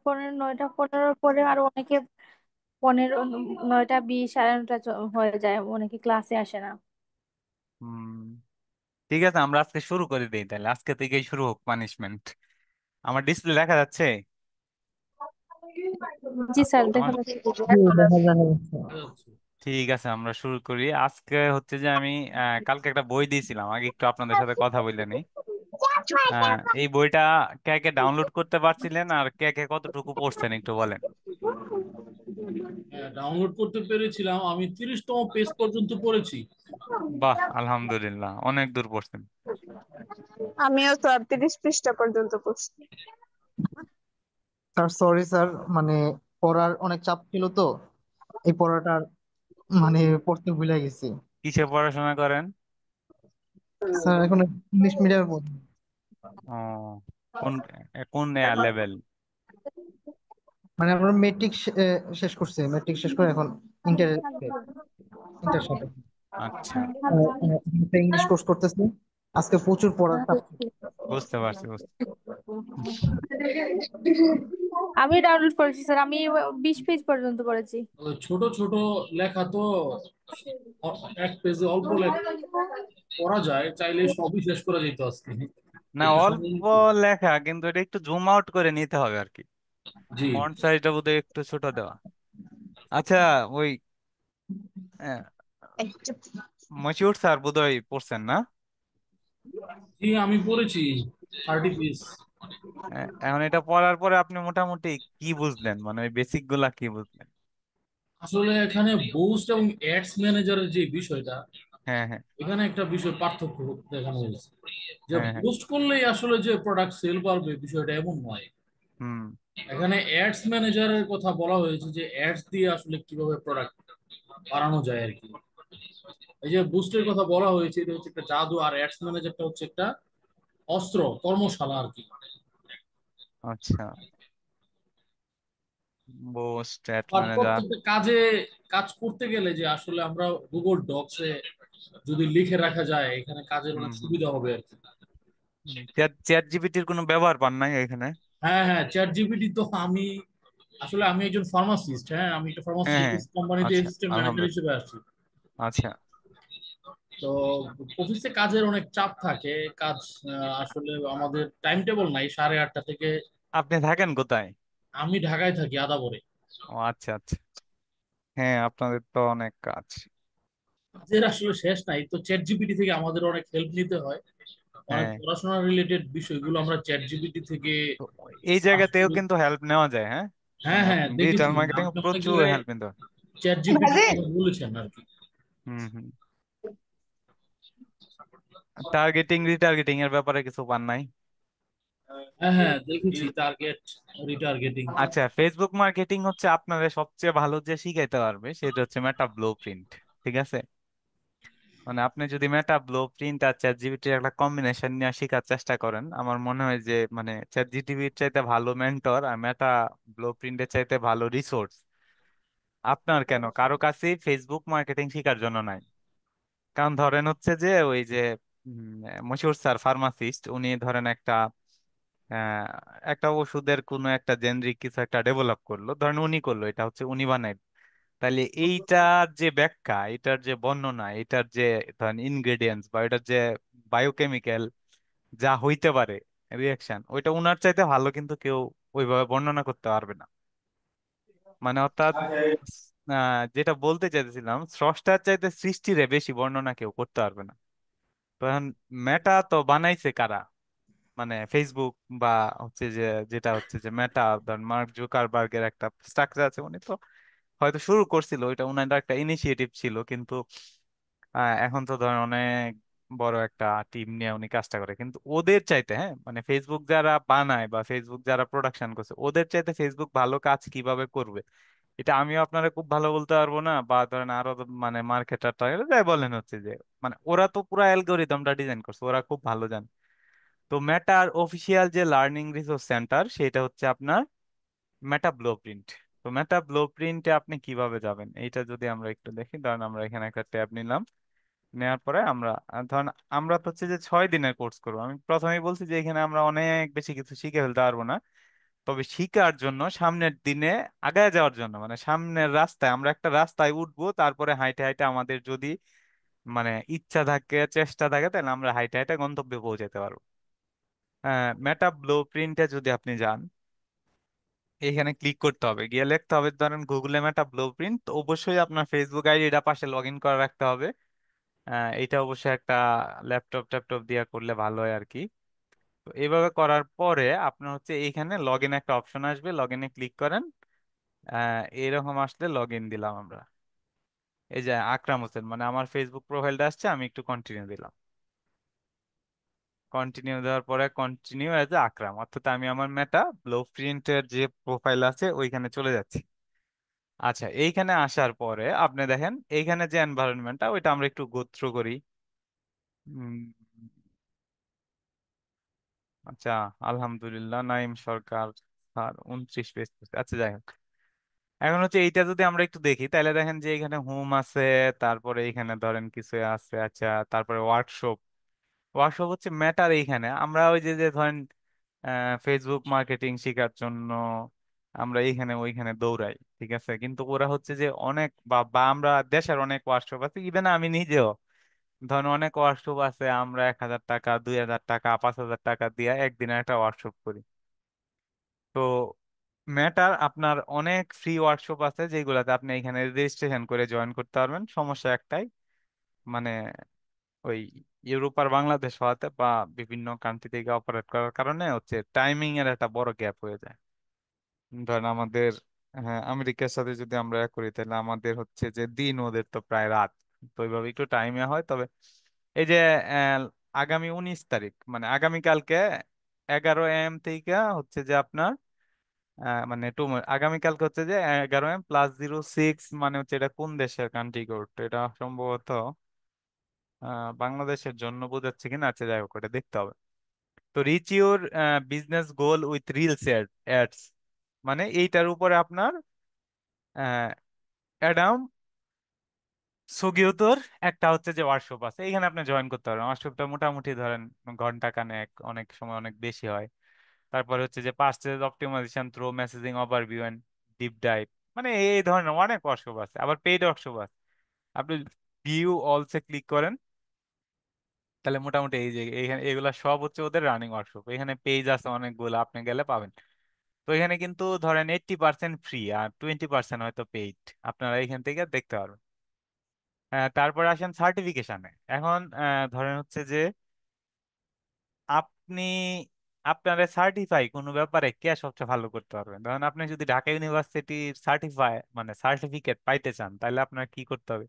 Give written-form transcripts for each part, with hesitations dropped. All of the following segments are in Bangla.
9টা 15 পরে আর অনেকে 15, 9টা 20, সাড়ে 9টা হয়ে যায়, অনেকে ক্লাসে আসে না। হুম, ঠিক আছে, আমরা আজকে শুরু করে দিই তাহলে, আজকে থেকেই শুরু হোক পানিশমেন্ট। আমার ডিসপ্লে দেখা যাচ্ছে? জি স্যার, আমার দেখা যাচ্ছে। জি, দেখা যাচ্ছে। ঠিক আছে, আমরা শুরু করি। আজকে হচ্ছে যে আমি কালকে একটা বই দিয়েছিলাম, আগে একটু আপনাদের সাথে কথা বলে নিই। এই বইটা কে কে ডাউনলোড করতে পারছিলেন আর কে কে কতটুকু পড়ছেন একটু বলেন। হ্যাঁ, ডাউনলোড করতে পেরেছিলাম, আমি 30তম পেজ পর্যন্ত পড়েছি। বাহ, আলহামদুলিল্লাহ, অনেক দূর পড়ছেন। আমিও তো 30 পৃষ্ঠা পর্যন্ত পড়ছি। স্যার সরি স্যার, মানে পড়ার অনেক চাপ ছিল তো, এই পড়াটা মানে পড়তে ভুলে গেছি। কিসে পড়াশোনা করেন? স্যার এখন ইংলিশ মিডিয়ামে পড়ি। ও, কোন কোন লেভেল? মানে আমরা মেট্রিক শেষ করছি, মেট্রিক শেষ করে এখন ইন্টার ইন্টার সাথে আচ্ছা, ইংলিশ কোর্স করতেছি। আজকে প্রচুর পড়ার চাপ ছিল। বুঝতে পারছি, বুঝতে। আমি ডাউনলোড করেছি স্যার, আমি 20 পেজ পর্যন্ত পড়েছি। ছোট ছোট লেখা তো, এক পেজে অল্প লেখা পড়া যায়, চাইলে সবই শেষ করা যেত আজকে। না, একটু সময় অল্প নিতে। লেখা, কিন্তু এটা একটু জুম আউট করে নিতে হবে আর কি। জি। ফন্ট সাইজটা বোধহয় একটু ছোট দেওয়া। আচ্ছা, ওই আহ, এই চুপ। মশিউর স্যার বোধহয় পড়ছেন না? জি, আমি পড়েছি 30 পেজ। এখন এটা পড়ার পরে আপনি মোটামুটি কি বুঝলেন, মানে ওই বেসিক গুলা কি বুঝলেন? আসলে এখানে বুস্ট এবং অ্যাডস ম্যানেজারের যে বিষয়টা, হ্যাঁ, হ্যাঁ, এখানে একটা বিষয় পার্থক্য দেখানো হয়েছে, যে হ্যাঁ, হ্যাঁ। বুস্ট করলেই আসলে যে প্রোডাক্ট সেল পারবে বিষয়টা এমন নয়। হুম। এখানে অ্যাডস ম্যানেজারের কথা বলা হয়েছে, যে অ্যাডস দিয়ে আসলে কিভাবে প্রোডাক্ট বাড়ানো যায় আর কি। এই যে বুস্টের কথা বলা হয়েছে, এটা হচ্ছে একটা জাদু, আর অ্যাডস ম্যানেজারটা হচ্ছে একটা অস্ত্র, কর্মশালা আর কি। আচ্ছা, বোস্ট চ্যাট আর ম্যানেজার। প্রত্যেকটা কাজে কাজ করতে গেলে যে আসলে আমরা গুগল ডকসে যদি লিখে রাখা যায়, এখানে কাজের হুম, অনেক হুম। সুবিধা হবে আর কি। চ্যাট চ্যাট জিপিটির কোনো ব্যবহার পান নাই এখানে? হ্যাঁ হ্যাঁ, চ্যাট জিপিটি তো আমি, আসলে আমি একজন ফার্মাসিস্ট, হ্যাঁ আমি একটা হ্যাঁ, হ্যাঁ। ফার্মাসিউটিক্যালস কোম্পানিতে আচ্ছা, অ্যাসিস্ট্যান্ট ম্যানেজার আলহামদুলিল্লাহ। হিসেবে আছি। আচ্ছা, তো অফিসে কাজের অনেক চাপ থাকে, কাজ আসলে আমাদের টাইম টেবল নাই 8:30 থেকে। আপনি থাকেন কোথায়? আমি ঢাকায় থাকি, আদাবরে। ও আচ্ছা, আচ্ছা। হ্যাঁ, আপনাদের তো অনেক কাজ। কাজের আসলে শেষ নাই, তো চ্যাট জিপিটি থেকে আমাদের অনেক হেল্প নিতে হয়। অনেক হ্যাঁ, পড়াশোনা রিলেটেড বিষয়গুলো আমরা চ্যাট জিপিটি থেকে তো এই সার্চ জায়গাতেও করি। কিন্তু হেল্প নেওয়া যায়, হ্যাঁ। হ্যাঁ মানে হ্যাঁ, ডিজিটাল দেখেছি মার্কেটিং আপনি প্রচুর অনেকগুলো হেল্প নিতে হয়। চ্যাট জিপিটির ভাজি। কথা বলেছেন আর কি। হুম, হুম। টার্গেটিং রিটার্গেটিং এর ব্যাপারে কিছু পান নাই? হ্যাঁ হ্যাঁ, দেখেছি টার্গেট, রিটার্গেটিং। আচ্ছা, ফেসবুক মার্কেটিং হচ্ছে আপনাদের সবচেয়ে ভালো যে শিখাইতে পারবে সেটা হচ্ছে মেটা ব্লু প্রিন্ট। ঠিক আছে, মানে আপনি যদি মেটা ব্লু প্রিন্ট আর চ্যাট জিপিটির একটা কম্বিনেশন নিয়ে শেখার চেষ্টা করেন, আমার মনে হয় যে মানে চ্যাট জিপিটির চাইতে ভালো মেন্টর আর মেটা ব্লু প্রিন্টের চাইতে ভালো রিসোর্স আপনার কেন কারো কাছেই ফেসবুক মার্কেটিং শেখার জন্য নাই। কারণ ধরেন হচ্ছে যে ওই যে মশিউর স্যার ফার্মাসিস্ট, উনি ধরেন আহ, একটা ওষুধের কোনো একটা জেনরিক কিছু একটা ডেভেলপ করলো, ধরেন উনি করলো, এটা হচ্ছে উনি বানাইলো। তাহলে এইটার যে ব্যাখ্যা, এটার যে বর্ণনা, এটার যে ধরেন ইনগ্রেডিয়েন্টস বা এটার যে বায়োকেমিক্যাল যা হইতে পারে রিয়াকশন, ওইটা উনার চাইতে ভালো কিন্তু কেউ ওইভাবে বর্ণনা করতে পারবে না। মানে অর্থাৎ যেটা বলতে চাইতেছিলাম, স্রষ্টার চাইতে সৃষ্টিরে বেশি বর্ণনা কেউ করতে পারবে না। তো এখন মেটা তো বানাইছে কারা? মানে ফেসবুক বা হচ্ছে যে যেটা হচ্ছে যে মেটা, ধরেন মার্ক জুকারবার্গের একটা স্ট্রাকচার আছে, উনি তো হয়তো শুরু করছিল, ওইটা উনার একটা ইনিশিয়েটিভ ছিল, কিন্তু এখন তো ধরেন অনেক বড় একটা টিম নিয়ে উনি কাজটা করে। কিন্তু ওদের চাইতে, হ্যাঁ, মানে ফেসবুক যারা বানায় বা ফেসবুক যারা প্রোডাকশন করছে, ওদের চাইতে ফেসবুক ভালো কাজ কিভাবে করবে এটা আমিও আপনারা খুব ভালো বলতে পারবো না, বা ধরেন আরো মানে মার্কেটার যাই বলেন হচ্ছে যে, মানে ওরা তো পুরো অ্যালগোরিদমটা ডিজাইন করছে, ওরা খুব ভালো জানে। তো মেটার অফিসিয়াল যে লার্নিং রিসোর্স সেন্টার সেটা হচ্ছে আপনার মেটা ব্লুপ্রিন্ট। তো মেটা ব্লুপ্রিন্টে আপনি কিভাবে যাবেন এইটা যদি আমরা একটু দেখি, ধরেন আমরা এখানে একটা ট্যাব নিলাম, নেওয়ার পরে আমরা ধরেন আমরা তো হচ্ছে যে 6 দিনের কোর্স করবো। আমি প্রথমেই বলছি যে এখানে আমরা অনেক বেশি কিছু শিখে ফেলতে পারবো না, তবে শিকার জন্য সামনের দিনে আগায় যাওয়ার জন্য, মানে সামনের রাস্তায় আমরা একটা রাস্তায় উঠবো, তারপরে হাইটে হাইটে আমাদের যদি মানে ইচ্ছা থাকে, চেষ্টা থাকে, তাহলে আমরা হাইটে হাইটে গন্তব্যে পৌঁছাতে পারবো। মেটা ব্লু প্রিন্টে যদি আপনি যান, এইখানে ক্লিক করতে হবে, গিয়ে লিখতে হবে ধরেন গুগলে মেটা ব্লু প্রিন্ট। অবশ্যই আপনার ফেসবুক আইডিটা পাশে লগ ইন করে রাখতে হবে। এটা অবশ্যই একটা ল্যাপটপ ট্যাপটপ দিয়ে করলে ভালো হয় আর কি। তো এইভাবে করার পরে আপনার হচ্ছে এইখানে লগ ইন একটা অপশন আসবে, লগ ইনে ক্লিক করেন। এরকম আসলে লগ ইন দিলাম আমরা। এই যে আকরাম হোসেন, মানে আমার ফেসবুক প্রোফাইলটা আসছে, আমি একটু কন্টিনিউ দিলাম। কন্টিনিউ দেওয়ার পরে কন্টিনিউ এজ আকরাম, অর্থাৎ আমি আমার মেটা ব্লু প্রিন্টের যে প্রোফাইল আছে ওইখানে চলে যাচ্ছি। আচ্ছা, এইখানে আসার পরে আপনি দেখেন এইখানে যে এনভায়রনমেন্টটা ওইটা আমরা একটু গো থ্রু করি। উম, আচ্ছা, আলহামদুলিল্লাহ নাইম সরকার স্যার 29 পেজ। আচ্ছা, যাই হোক, এখন হচ্ছে এইটা যদি আমরা একটু দেখি, তাহলে দেখেন যে এখানে হোম আছে, তারপরে এখানে ধরেন কিছু আছে। আচ্ছা, তারপরে ওয়ার্কশপ। ওয়ার্কশপ হচ্ছে মেটার। এইখানে আমরা ওই যে যে ধরেন ফেসবুক মার্কেটিং শেখার জন্য আমরা এইখানে ওইখানে দৌড়াই, ঠিক আছে, কিন্তু ওরা হচ্ছে যে অনেক বা বা আমরা দেশের অনেক ওয়ার্কশপ আছে, ইভেন আমি নিজেও ধরেন অনেক ওয়ার্কশপ আছে, আমরা 1,000 টাকা, 2,000 টাকা, 5,000 টাকা দিয়ে একদিনে একটা ওয়ার্কশপ করি। তো মেটার আপনার অনেক ফ্রি ওয়ার্কশপ আছে যেগুলাতে আপনি এখানে রেজিস্ট্রেশন করে জয়েন করতে পারবেন। সমস্যা একটাই, মানে ওই ইউরোপ আর বাংলাদেশ হওয়াতে বা বিভিন্ন কান্ট্রি থেকে অপারেট করার কারণে হচ্ছে টাইমিং এর একটা বড় গ্যাপ হয়ে যায়। ধরেন আমাদের, হ্যাঁ, আমেরিকার সাথে যদি আমরা এক করি, তাহলে আমাদের হচ্ছে যে দিন, ওদের তো প্রায় রাত। তো ওইভাবে একটু টাইমে হয়। তবে এই যে আহ, আগামী 19 তারিখ, মানে আগামীকালকে 11 AM থেকে হচ্ছে যে আপনার মানে আগামীকালকে হচ্ছে যে 11 M+06, মানে হচ্ছে এটা কোন দেশের কান্ট্রি কোড, এটা সম্ভবত বাংলাদেশের জন্য বোঝাচ্ছে কিনা। আচ্ছা, যাই হোক, ওটা দেখতে হবে। তো rich your business goal with reels ads, মানে এইটার উপরে আপনার অ্যাডাম সুগিয়োতোর একটা হচ্ছে যে ওয়ার্কশপ আছে, এখানে আপনি জয়েন করতে পারেন। ওয়ার্কশপটা মোটামুটি ধরেন ঘন্টা কানেক, অনেক সময় অনেক বেশি হয়। তারপরে হচ্ছে যে purchase optimisation through messaging overview and deep dive, মানে এই ধরনের অনেক ওয়ার্কশপ আছে। আবার পেইড ওয়ার্কশপ আছে। আপনি ভিউ অলসে ক্লিক করেন, তাহলে মোটামুটি এই যে এইখানে এগুলা সব হচ্ছে ওদের রানিং ওয়ার্কশপ। এখানে পেজ আছে অনেকগুলো, আপনি গেলে পাবেন। তো এখানে কিন্তু ধরেন 80% ফ্রি আর 20% হয়তো পেইড, আপনারা এখান থেকে দেখতে পারবেন। তারপরে আসেন সার্টিফিকেশনে। এখন ধরেন হচ্ছে যে আপনি আপনার সার্টিফাই কোনো ব্যাপারে কে সবচেয়ে ভালো করতে পারবেন। ধরেন আপনি যদি ঢাকা ইউনিভার্সিটির সার্টিফাই মানে সার্টিফিকেট পাইতে চান, তাহলে আপনার কি করতে হবে?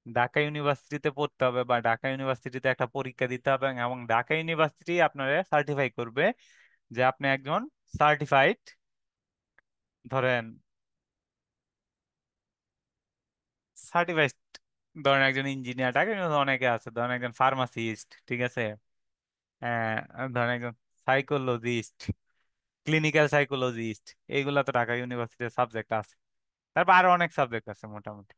ঢাকা ইউনিভার্সিটিতে পড়তে হবে বা ঢাকা ইউনিভার্সিটিতে একটা পরীক্ষা দিতে হবে, এবং ঢাকা ইউনিভার্সিটি আপনার সার্টিফাই করবে যে আপনি একজন সার্টিফাইড, ধরেন সার্টিফাইড, ধরেন একজন ইঞ্জিনিয়ার, ঢাকা ইউনিভার্সিটি অনেকে আছে, ধরেন একজন ফার্মাসিস্ট, ঠিক আছে, ধরেন একজন সাইকোলজিস্ট, ক্লিনিক্যাল সাইকোলজিস্ট, এইগুলা তো ঢাকা ইউনিভার্সিটির সাবজেক্ট আছে। তারপর আরো অনেক সাবজেক্ট আছে মোটামুটি।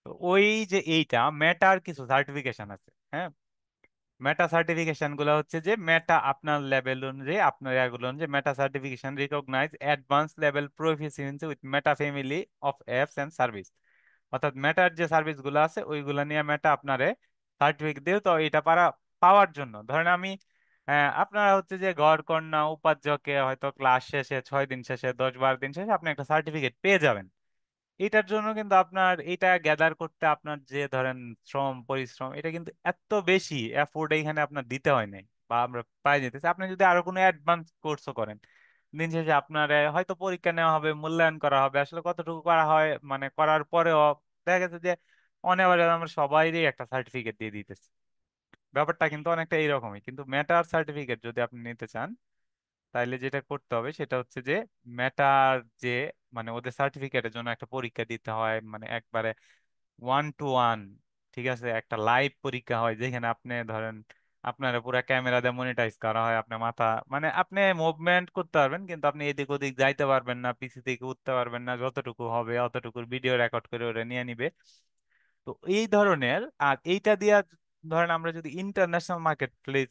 তো ওই যে এইটা মেটার কিছু সার্টিফিকেশন আছে, হ্যাঁ। মেটা সার্টিফিকেশন গুলো হচ্ছে যে মেটা আপনার লেভেল অনুযায়ী, আপনার এগুলো অনুযায়ী meta certification recognize advance level proficiency with meta family of apps and service. অর্থাৎ মেটার যে সার্ভিস গুলো আছে ওইগুলো নিয়ে মেটা আপনারে সার্টিফিকেট দিয়ে। তো এটা পাওয়ার জন্য ধরেন আমি আপনারা হচ্ছে যে গড় কন্যা উপাধ্যকে হয়তো ক্লাস শেষে 6 দিন শেষে 10-12 দিন শেষে আপনি একটা সার্টিফিকেট পেয়ে যাবেন। এটার জন্য কিন্তু আপনার এটা গ্যাদার করতে আপনার যে ধরেন শ্রম পরিশ্রম, এটা কিন্তু এত বেশি এফোর্ট এখানে আপনার দিতে হয় নাই, বা আমরা পাই যেতেছি। আপনি যদি আরো কোনো অ্যাডভান্স কোর্সও করেন, দিন শেষে আপনার হয়তো পরীক্ষা নেওয়া হবে, মূল্যায়ন করা হবে, আসলে কতটুকু করা হয় মানে করার পরেও দেখা গেছে যে অনেবারে আমরা সবাইরই একটা সার্টিফিকেট দিয়ে দিতেছি। ব্যাপারটা কিন্তু অনেকটা এইরকমই। কিন্তু মেটার সার্টিফিকেট যদি আপনি নিতে চান, তাইলে যেটা করতে হবে সেটা হচ্ছে যে মেটার যে মানে ওদের সার্টিফিকেটের জন্য একটা পরীক্ষা দিতে হয়, মানে একবারে 1-to-1, ঠিক আছে, একটা লাইভ পরীক্ষা হয় যেখানে আপনি ধরেন আপনার পুরো ক্যামেরা দিয়ে মনিটাইজ করা হয়। আপনার মাথা মানে আপনি মুভমেন্ট করতে পারবেন, কিন্তু আপনি এদিক ওদিক যাইতে পারবেন না, পিসি থেকে উঠতে পারবেন না, যতটুকু হবে অতটুকুর ভিডিও রেকর্ড করে ওরা নিয়ে নিবে। তো এই ধরনের, আর এইটা দিয়া ধরেন আমরা যদি ইন্টারন্যাশনাল মার্কেট প্লেস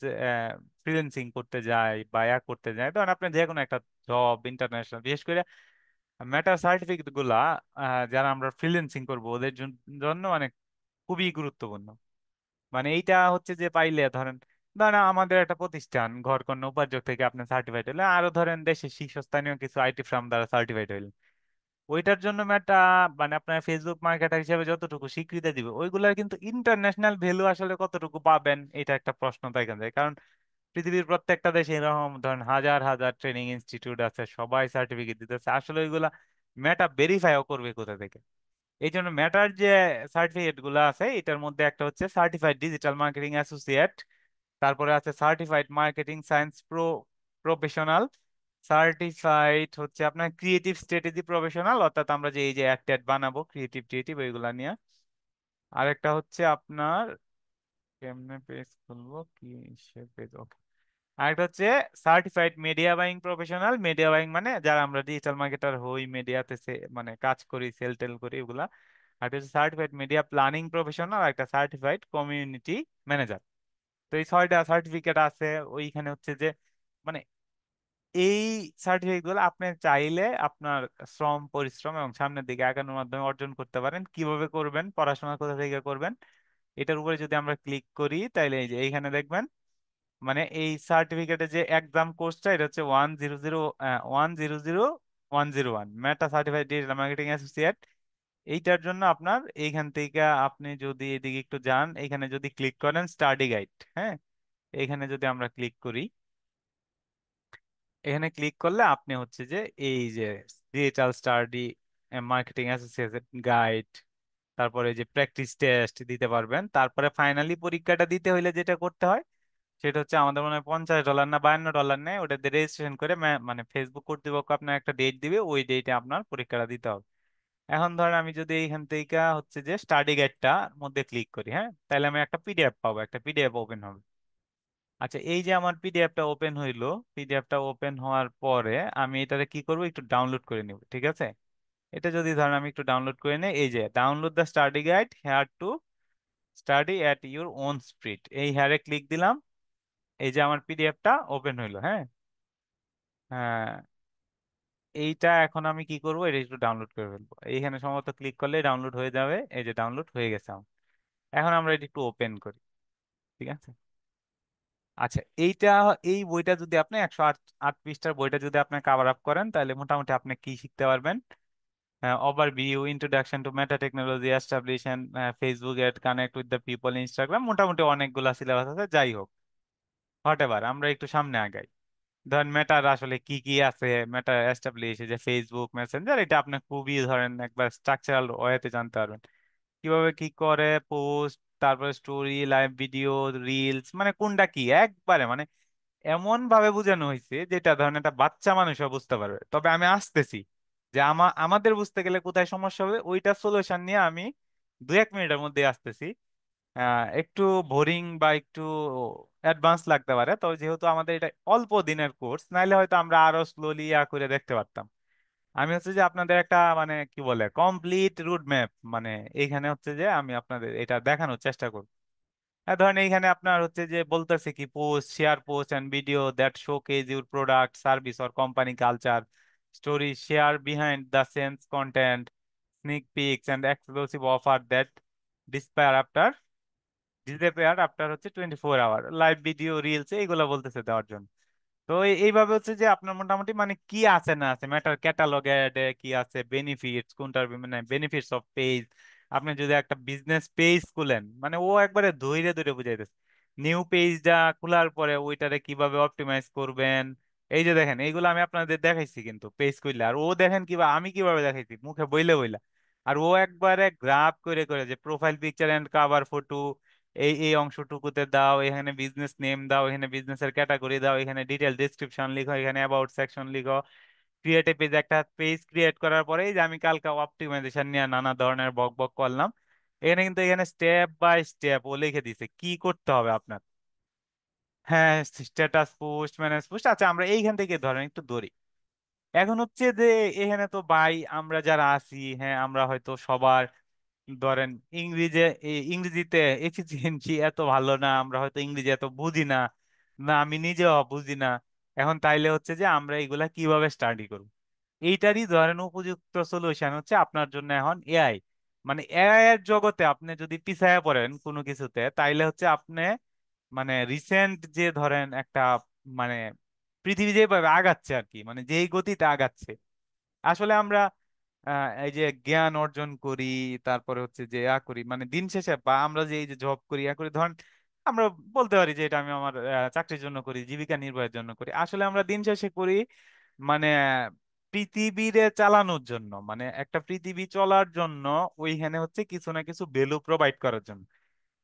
ফ্রিল্যান্সিং করতে যাই বা করতে যাই, ধরেন আপনি যে কোনো একটা জব ইন্টারন্যাশনাল, বিশেষ করে মেটা সার্টিফিকেট গুলা যারা আমরা ফ্রিল্যান্সিং করব ওদের জন্য মানে খুবই গুরুত্বপূর্ণ। মানে এইটা হচ্ছে যে পাইলে ধরেন, ধরেন আমাদের একটা প্রতিষ্ঠান ঘরকন্যা উপার্জক থেকে আপনি সার্টিফাইড হলে, আরো ধরেন দেশের শীর্ষস্থানীয় কিছু আইটি ফার্ম দ্বারা সার্টিফাইড হইলেন, ওইটার জন্য মেটা মানে আপনার ফেসবুক মার্কেটার হিসেবে যতটুকু স্বীকৃতি দিবে ওইগুলার কিন্তু ইন্টারন্যাশনাল ভ্যালু আসলে কতটুকু পাবেন, এটা একটা প্রশ্ন থেকে যায়। কারণ পৃথিবীর প্রত্যেকটা দেশে এরকম ধরেন হাজার হাজার ট্রেনিং ইনস্টিটিউট আছে, সবাই সার্টিফিকেট দিতেছে, আসলে ওইগুলা মেটা ভেরিফাইও করবে কোথা থেকে। এই জন্য মেটার যে সার্টিফিকেট গুলো আছে এটার মধ্যে একটা হচ্ছে সার্টিফাইড ডিজিটাল মার্কেটিং অ্যাসোসিয়েট, তারপরে আছে certified marketing science professional, certified হচ্ছে আপনার ক্রিয়েটিভ স্ট্র্যাটেজি প্রফেশনাল, অর্থাৎ আমরা যে এই যে অ্যাড ট্যাড বানাবো ক্রিয়েটিভ টিয়েটিভ ওইগুলা নিয়ে। আরেকটা হচ্ছে আপনার কেমনে পেজ খুলবো কি পেজ, ওকে। আরেকটা হচ্ছে certified media buying professional, media buying মানে যারা আমরা ডিজিটাল মার্কেটার হই, মিডিয়াতে মানে কাজ করি, সেল টেল করি ওগুলা। আর একটা হচ্ছে সার্টিফাইড মিডিয়া প্ল্যানিং প্রফেশনাল, আর একটা সার্টিফাইড কমিউনিটি ম্যানেজার। তো এই 6টা সার্টিফিকেট আছে ওইখানে, হচ্ছে যে মানে এই সার্টিফিকেট গুলো আপনি চাইলে আপনার শ্রম পরিশ্রম এবং সামনের দিকে আগানোর মাধ্যমে অর্জন করতে পারেন। কিভাবে করবেন, পড়াশোনা কোথা থেকে করবেন, এটার উপরে যদি আমরা ক্লিক করি তাইলে এই যে এইখানে দেখবেন মানে এই সার্টিফিকেটে যে এক্সাম কোর্সটা এটা হচ্ছে 100 101 মেটা সার্টিফাইড ডিজিটাল মার্কেটিং অ্যাসোসিয়েট। এইটার জন্য আপনার এইখান থেকে আপনি যদি এদিকে একটু যান, এখানে যদি ক্লিক করেন স্টাডি গাইড, হ্যাঁ, এখানে যদি আমরা ক্লিক করি, এখানে ক্লিক করলে আপনি হচ্ছে যে এই যে digital study marketing association guide, তারপরে যে প্র্যাকটিস টেস্ট দিতে পারবেন। তারপরে ফাইনালি পরীক্ষাটা দিতে হইলে যেটা করতে হয় সেটা হচ্ছে আমাদের মনে হয় $50 না $52 নেয়, ওটাতে রেজিস্ট্রেশন করে মানে ফেসবুক কর্তৃপক্ষ আপনার একটা ডেট দিবে, ওই ডেটে আপনার পরীক্ষাটা দিতে হবে। এখন ধরেন আমি যদি এইখান থেকে হচ্ছে যে স্টাডি গাইডটার মধ্যে ক্লিক করি, হ্যাঁ, তাহলে আমি একটা পিডিএফ পাবো, একটা পিডিএফ ওপেন হবে। আচ্ছা, এই যে আমার পিডিএফটা ওপেন হইলো, পিডিএফটা ওপেন হওয়ার পরে আমি এটাতে কি করব, একটু ডাউনলোড করে নিব, ঠিক আছে। এটা যদি ধরেন আমি একটু ডাউনলোড করে নিই, এই যে download the study guide hair to study at your own speed, এই হেয়ারে ক্লিক দিলাম, এই যে আমার পিডিএফটা ওপেন হইলো, হ্যাঁ। হ্যাঁ, এইটা এখন আমি কি করব, এটা একটু ডাউনলোড করে ফেলবো, এইখানে সম্ভবত ক্লিক করলে ডাউনলোড হয়ে যাবে, এই যে ডাউনলোড হয়ে গেছে আমার। এখন আমরা এটা একটু ওপেন করি, ঠিক আছে। আচ্ছা, এই বইটা যদি আপনি 108 পৃষ্ঠার বইটা যদি আপনি কভার আপ করেন তাহলে মোটামুটি আপনি কি শিখতে পারবেন, overview, introduction to meta technology, establishing Facebook ad, connect with the people, Instagram, মোটামুটি অনেকগুলা সিলেবাস আছে। যাই হোক, হোয়াট এভার, আমরা একটু সামনে আগাই। ধরেন মেটার আসলে কি কি আছে, মেটা এস্টাবলিশ, যে ফেসবুক মেসেঞ্জার, এটা আপনি খুবই ধরেন একবার স্ট্রাকচারাল ওয়েতে জানতে পারবেন কিভাবে কি করে, পোস্ট, তারপরে স্টোরি, লাইভ ভিডিও, রিলস, মানে কোনটা কি একবারে মানে এমন ভাবে বোঝানো হয়েছে যেটা ধরেন একটা বাচ্চা মানুষও বুঝতে পারবে। তবে আমি আসতেছি যে আমাদের বুঝতে গেলে কোথায় সমস্যা হবে ওইটা সলিউশন নিয়ে আমি 2-1 মিনিটের মধ্যে আসতেছি। একটু বোরিং বা একটু অ্যাডভান্স লাগতে পারে, তবে যেহেতু আমাদের এটা অল্প দিনের কোর্স, নাইলে হয়তো আমরা আরো স্লোলি করে দেখতে পারতাম। আমি হচ্ছে যে আপনাদের একটা মানে কি বলে কমপ্লিট রুট ম্যাপ, মানে এইখানে হচ্ছে যে আমি আপনাদের এটা দেখানোর চেষ্টা করব। ধরেন এইখানে আপনার হচ্ছে যে বলতেছে কি post, share post and video that showcase your product service or company culture, story, share behind the scenes content, sneak peeks and exclusive offer that disappear after disappear after হচ্ছে 24 আওয়ার, লাইভ ভিডিও, রিলস, এইগুলো বলতেছে দেওয়ার জন্য। তো এইভাবে হচ্ছে যে আপনার মোটামুটি মানে কি আছে না আছে ম্যাটার, ক্যাটালগে কি আছে, বেনিফিটস কোনটার, মানে বেনিফিটস অফ পেজ, আপনি যদি একটা বিজনেস পেজ খুলেন মানে ও একবারে ধইরে ধইরে বুঝাইতেছে। নিউ পেজটা খোলার পরে ওইটারে কিভাবে অপটিমাইজ করবেন, এই যে দেখেন এইগুলো আমি আপনাদের দেখাইছি কিন্তু পেজ খুললে, আর ও দেখেন কিভাবে আমি কিভাবে দেখাইছি মুখে বইলে বইলা। আর ও একবারে গ্রাফ করে করে যে profile picture and cover photo, এই অংশটুকুতে দাও, এখানে বিজনেস নেম দাও, এখানে বিজনেসের ক্যাটাগরি দাও, এখানে ডিটেল ডেসক্রিপশন লিখো, এখানে অ্যাবাউট সেকশন লিখো, ক্রিয়েট এ পেজ, একটা পেজ ক্রিয়েট করার পরে এই যে আমি কালকে অপটিমাইজেশন নিয়ে নানা ধরনের বক বক করলাম, এখানে কিন্তু এখানে স্টেপ বাই স্টেপ ও লিখে দিছে কি করতে হবে আপনার। হ্যাঁ, স্ট্যাটাস পোস্ট, ম্যানেজ পোস্ট, আচ্ছা আমরা এইখান থেকে ধরেন একটু ধরি। এখন হচ্ছে যে এখানে তো ভাই আমরা যারা আছি, হ্যাঁ, আমরা হয়তো সবার ধরেন ইংরেজিতে এফিসিয়েন্সি এত ভালো না, আমরা হয়তো ইংরেজি এত বুঝি না, না আমি নিজেও বুঝি না। এখন তাইলে হচ্ছে যে আমরা এগুলা কিভাবে স্টাডি করব? এইটারই ধরেন উপযুক্ত সলিউশন হচ্ছে আপনার জন্য এখন এআই। মানে এআই এর জগতে আপনি যদি পিছায়া পড়েন কোনো কিছুতে, তাইলে হচ্ছে আপনি মানে রিসেন্ট যে ধরেন একটা মানে পৃথিবী যেভাবে আগাচ্ছে আর কি, মানে যেই গতিতে আগাচ্ছে, আসলে আমরা এই যে জ্ঞান অর্জন করি, তারপরে হচ্ছে যে করি, মানে দিন শেষে বা আমরা যে এই যে জব করি করি, ধরেন আমরা বলতে পারি যে এটা আমি আমার চাকরির জন্য করি, জীবিকা নির্বাহের জন্য করি। আসলে আমরা দিন শেষে করি মানে পৃথিবীরে চালানোর জন্য, মানে একটা পৃথিবী চলার জন্য, ওইখানে হচ্ছে কিছু না কিছু ভ্যালু প্রোভাইড করার জন্য।